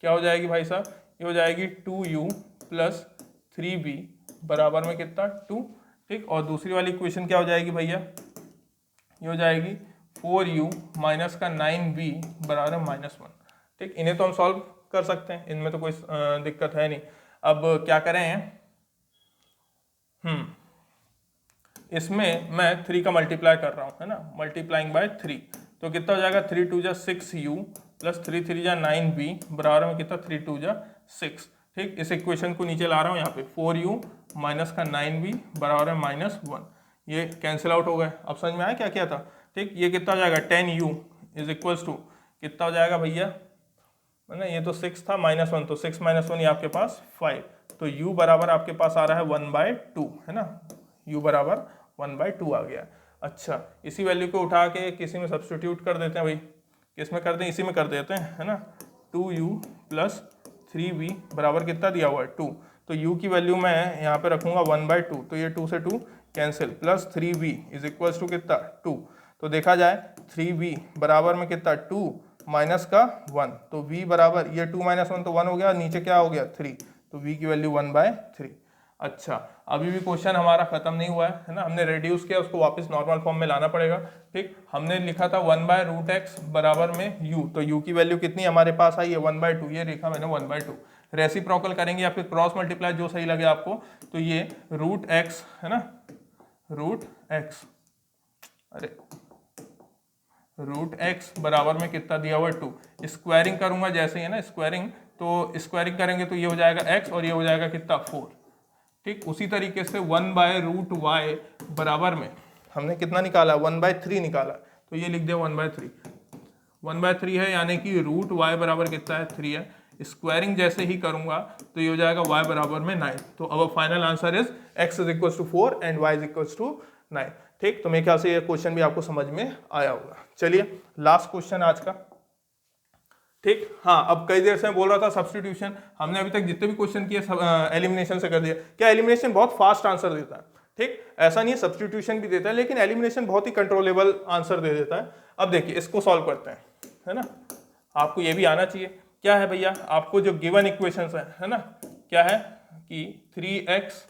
क्या हो जाएगी भाई साहब, ये हो जाएगी 2u प्लस 3v बराबर में कितना 2। ठीक, और दूसरी वाली इक्वेशन क्या हो जाएगी भैया, ये हो जाएगी 4u माइनस का 9v बराबर -1। ठीक, इन्हें तो हम सॉल्व कर सकते हैं, इनमें तो कोई दिक्कत है नहीं। अब क्या करें, इसमें मैं 3 का मल्टीप्लाई कर रहा हूँ, है ना, मल्टीप्लाइंग बाय 3, तो कितना हो जाएगा 3 2 जा 6u प्लस 3 3 जा 9v बराबर में कितना 3 2 जा 6। ठीक, इस इक्वेशन को नीचे ला रहा हूँ, यहाँ पे 4u माइनस का 9v बराबर है -1, ये कैंसिल आउट हो गए। अब समझ में आया क्या किया था। ठीक, ये कितना हो जाएगा 10u इज इक्वल्स टू कितना हो जाएगा भैया, है ना, ये तो 6 था -1, तो 6 - 1 ये आपके पास 5, तो u बराबर आपके पास आ रहा है 1/2, है ना, u बराबर 1/2 आ गया। अच्छा, इसी वैल्यू को उठा के किसी में सब्स्टिट्यूट कर देते हैं भाई, किस में करते हैं, इसी में कर देते हैं, है ना, 2u प्लस 3v बराबर कितना दिया हुआ है 2, तो u की वैल्यू मैं यहाँ पे रखूंगा 1/2, तो ये 2 से 2 cancel, plus 3v is equals to कितना 2, तो देखा जाए 3v बराबर में कितना 2 माइनस का 1, तो v बराबर ये 2 माइनस 1 तो 1 हो गया, नीचे क्या हो गया 3, तो v की वैल्यू 1/3। अच्छा, अभी भी क्वेश्चन हमारा खत्म नहीं हुआ है ना, हमने रेड्यूस किया, उसको वापस नॉर्मल फॉर्म में लाना पड़ेगा। ठीक, हमने लिखा था 1/√x बराबर में u, तो u की वैल्यू कितनी हमारे पास आई है 1/2, ये लिखा मैंने 1/2। रेसिप्रोकल करेंगे या फिर क्रॉस मल्टीप्लाई, जो सही लगे आपको, तो ये √x है ना, √x, अरे √x बराबर में कितना दिया हुआ है 2, स्क्वायरिंग करूंगा जैसे ही है ना, स्क्वायरिंग, तो स्क्वायरिंग करेंगे तो ये हो जाएगा x और ये हो जाएगा कितना 4। ठीक, उसी तरीके से 1/√y बराबर में हमने कितना निकाला 1/3 निकाला, तो ये लिख दिया 1/3, 1/3 है, यानी कि √y बराबर कितना है 3 है। स्क्वायरिंग जैसे ही करूंगा तो ये हो जाएगा y बराबर में 9, तो अब final answer is x is equal to 4 and y is equal to 9। ठीक, तो मेरे ख्याल से ये क्वेश्चन भी आपको समझ में आया होगा। चलिए लास्ट क्वेश्चन आज का। ठीक, हाँ, अब कई देर से मैं बोल रहा था सब्स्टिट्यूशन, हमने अभी तक जितने भी क्वेश्चन किए एलिमिनेशन से कर दिया। क्या एलिमिनेशन बहुत फास्ट आंसर देता है? ठीक, ऐसा नहीं है, सब्स्टिट्यूशन भी देता है, लेकिन एलिमिनेशन बहुत ही कंट्रोलेबल आंसर दे देता है। अब देखिए इसको सॉल्व करते हैं, है ना, आपको ये भी आना चाहिए। क्या है भैया, आपको जो गिवन इक्वेशंस है ना, क्या है कि 3x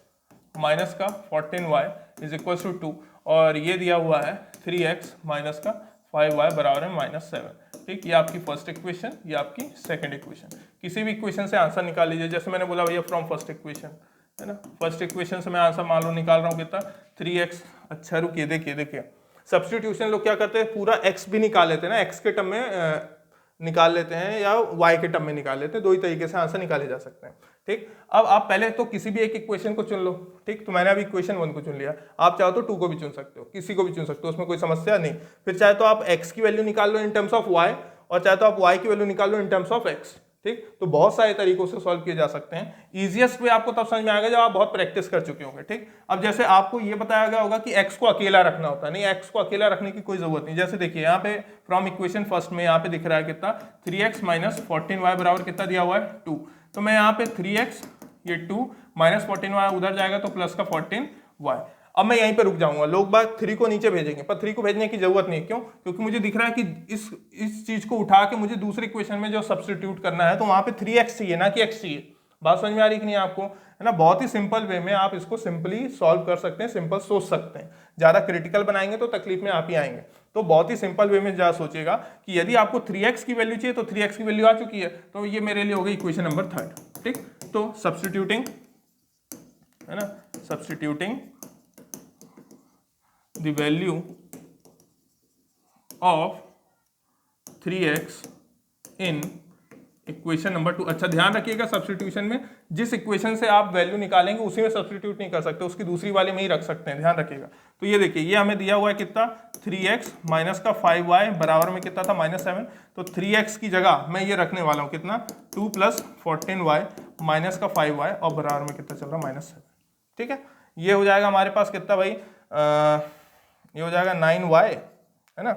माइनस का 14y इज इक्वल टू 2, और ये दिया हुआ है 3x माइनस का 5y बराबर है -7। ठीक, ये आपकी फर्स्ट इक्वेशन, ये आपकी सेकंड इक्वेशन। किसी भी इक्वेशन से आंसर निकाल लीजिए, जैसे मैंने बोला भैया फ्रॉम फर्स्ट इक्वेशन, है ना, फर्स्ट इक्वेशन से मैं आंसर मान लो निकाल रहा हूँ कितना 3x। अच्छा रुकिए, देखिए सब्स्टिट्यूशन लोग क्या करते हैं, पूरा x भी निकाल लेते हैं ना, x के टर्म में निकाल लेते हैं या y के टर्म में निकाल लेते हैं, दो ही तरीके से आंसर निकाले जा सकते हैं। ठीक, अब आप पहले तो किसी भी एक इक्वेशन को चुन लो। ठीक, तो मैंने अभी इक्वेशन 1 को चुन लिया, आप चाहो तो 2 को भी चुन सकते हो, किसी को भी चुन सकते हो, उसमें कोई समस्या नहीं। फिर चाहे तो आप x की वैल्यू निकाल लो इन टर्म्स ऑफ y, और चाहे तो आप y की वैल्यू निकाल लो इन टर्म्स ऑफ x। ठीक, तो बहुत सारे तरीकों से सॉल्व किए जा सकते हैं। इजीएस्ट वे आपको तब समझ में आएगा जब आप बहुत प्रैक्टिस कर चुके होंगे। ठीक, अब जैसे आपको ये बताया गया होगा कि x को अकेला रखना होता है, नहीं, x को अकेला रखने की कोई जरूरत नहीं। जैसे देखिए यहाँ पे फ्रॉम इक्वेशन फर्स्ट में यहाँ पे दिख रहा है कितना 3x माइनस 14y बराबर कितना दिया हुआ है 2, तो मैं यहाँ पे 3x ये 2 माइनस 14y उधर जाएगा तो प्लस का 14y। अब मैं यहीं पे रुक जाऊंगा, लोग बात 3 को नीचे भेजेंगे, पर 3 को भेजने की जरूरत नहीं। क्यों? क्योंकि मुझे दिख रहा है कि इस चीज को उठा के मुझे दूसरी इक्वेशन में जो सब्स्टिट्यूट करना है, तो वहां पे 3x चाहिए ना कि x चाहिए। बात समझ में आ रही कि नहीं आपको, है ना? बहुत ही सिंपल वे में आप इसको सिंपली सॉल्व कर सकते हैं, सिंपल सोच सकते हैं। ज्यादा क्रिटिकल बनाएंगे तो तकलीफ में आप ही आएंगे। तो बहुत ही सिंपल वे में ज्यादा सोचिएगा कि यदि आपको 3x की वैल्यू चाहिए तो 3x की वैल्यू आ चुकी है, तो ये मेरे लिए हो गई इक्वेशन नंबर 3। ठीक, तो सब्स्टिट्यूटिंग, है ना, substituting the value of 3x in equation number 2। अच्छा ध्यान रखिएगा, सब्स्टिट्यूशन में जिस इक्वेशन से आप वैल्यू निकालेंगे उसी में सब्स्टिट्यूट नहीं कर सकते, उसकी दूसरी वाले में ही रख सकते हैं, ध्यान रखिएगा। तो ये देखिए, ये हमें दिया हुआ है कितना 3x माइनस का 5y बराबर में कितना था -7, तो 3x की जगह मैं ये रखने वाला हूँ कितना 2 + 14y माइनस का 5y और बराबर में कितना चल रहा -7। ठीक है, ये हो जाएगा हमारे पास कितना भाई, ये हो जाएगा 9y, है ना,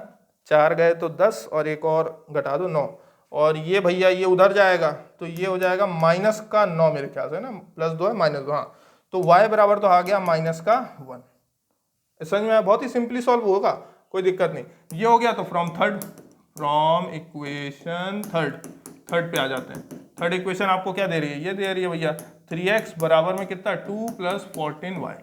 4 गए तो 10 और एक और घटा दो 9, और ये भैया ये उधर जाएगा तो ये हो जाएगा -9 मेरे ख्याल से, है ना, +2 है -2, हाँ, तो y बराबर तो आ गया -1। समझ में आया? बहुत ही सिंपली सॉल्व होगा, कोई दिक्कत नहीं। ये हो गया, तो फ्रॉम इक्वेशन थर्ड पे आ जाते हैं। थर्ड इक्वेशन आपको क्या दे रही है, ये दे रही है भैया 3x बराबर में कितना 2 + 14y।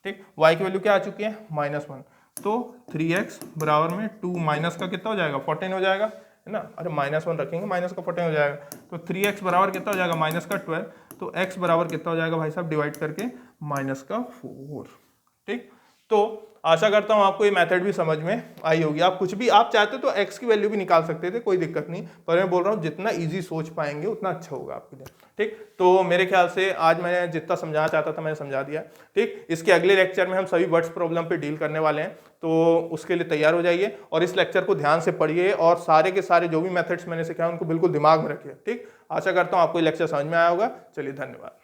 ठीक, y की वैल्यू क्या आ चुकी है -1, तो 3x बराबर में 2 माइनस का कितना हो जाएगा 14 हो जाएगा, है ना, अरे -1 रखेंगे, माइनस का 14 हो जाएगा, तो 3x बराबर कितना हो जाएगा -12, तो x बराबर कितना हो जाएगा भाई साहब, डिवाइड करके -4। ठीक, तो आशा करता हूं आपको ये मेथड भी समझ में आई होगी। आप कुछ भी आप चाहते तो x की वैल्यू भी निकाल सकते थे, कोई दिक्कत नहीं, पर मैं बोल रहा हूँ जितना इजी सोच पाएंगे उतना अच्छा होगा आपके लिए। ठीक, तो मेरे ख्याल से आज मैंने जितना समझाना चाहता था मैंने समझा दिया। ठीक, इसके अगले लेक्चर में हम सभी वर्ड्स प्रॉब्लम पे डील करने वाले हैं, तो उसके लिए तैयार हो जाइए और इस लेक्चर को ध्यान से पढ़िए और सारे के सारे जो भी मेथड्स मैंने सिखाए उनको बिल्कुल दिमाग में रखिए। ठीक, आशा करता हूँ आपको ये लेक्चर समझ में आया होगा। चलिए, धन्यवाद।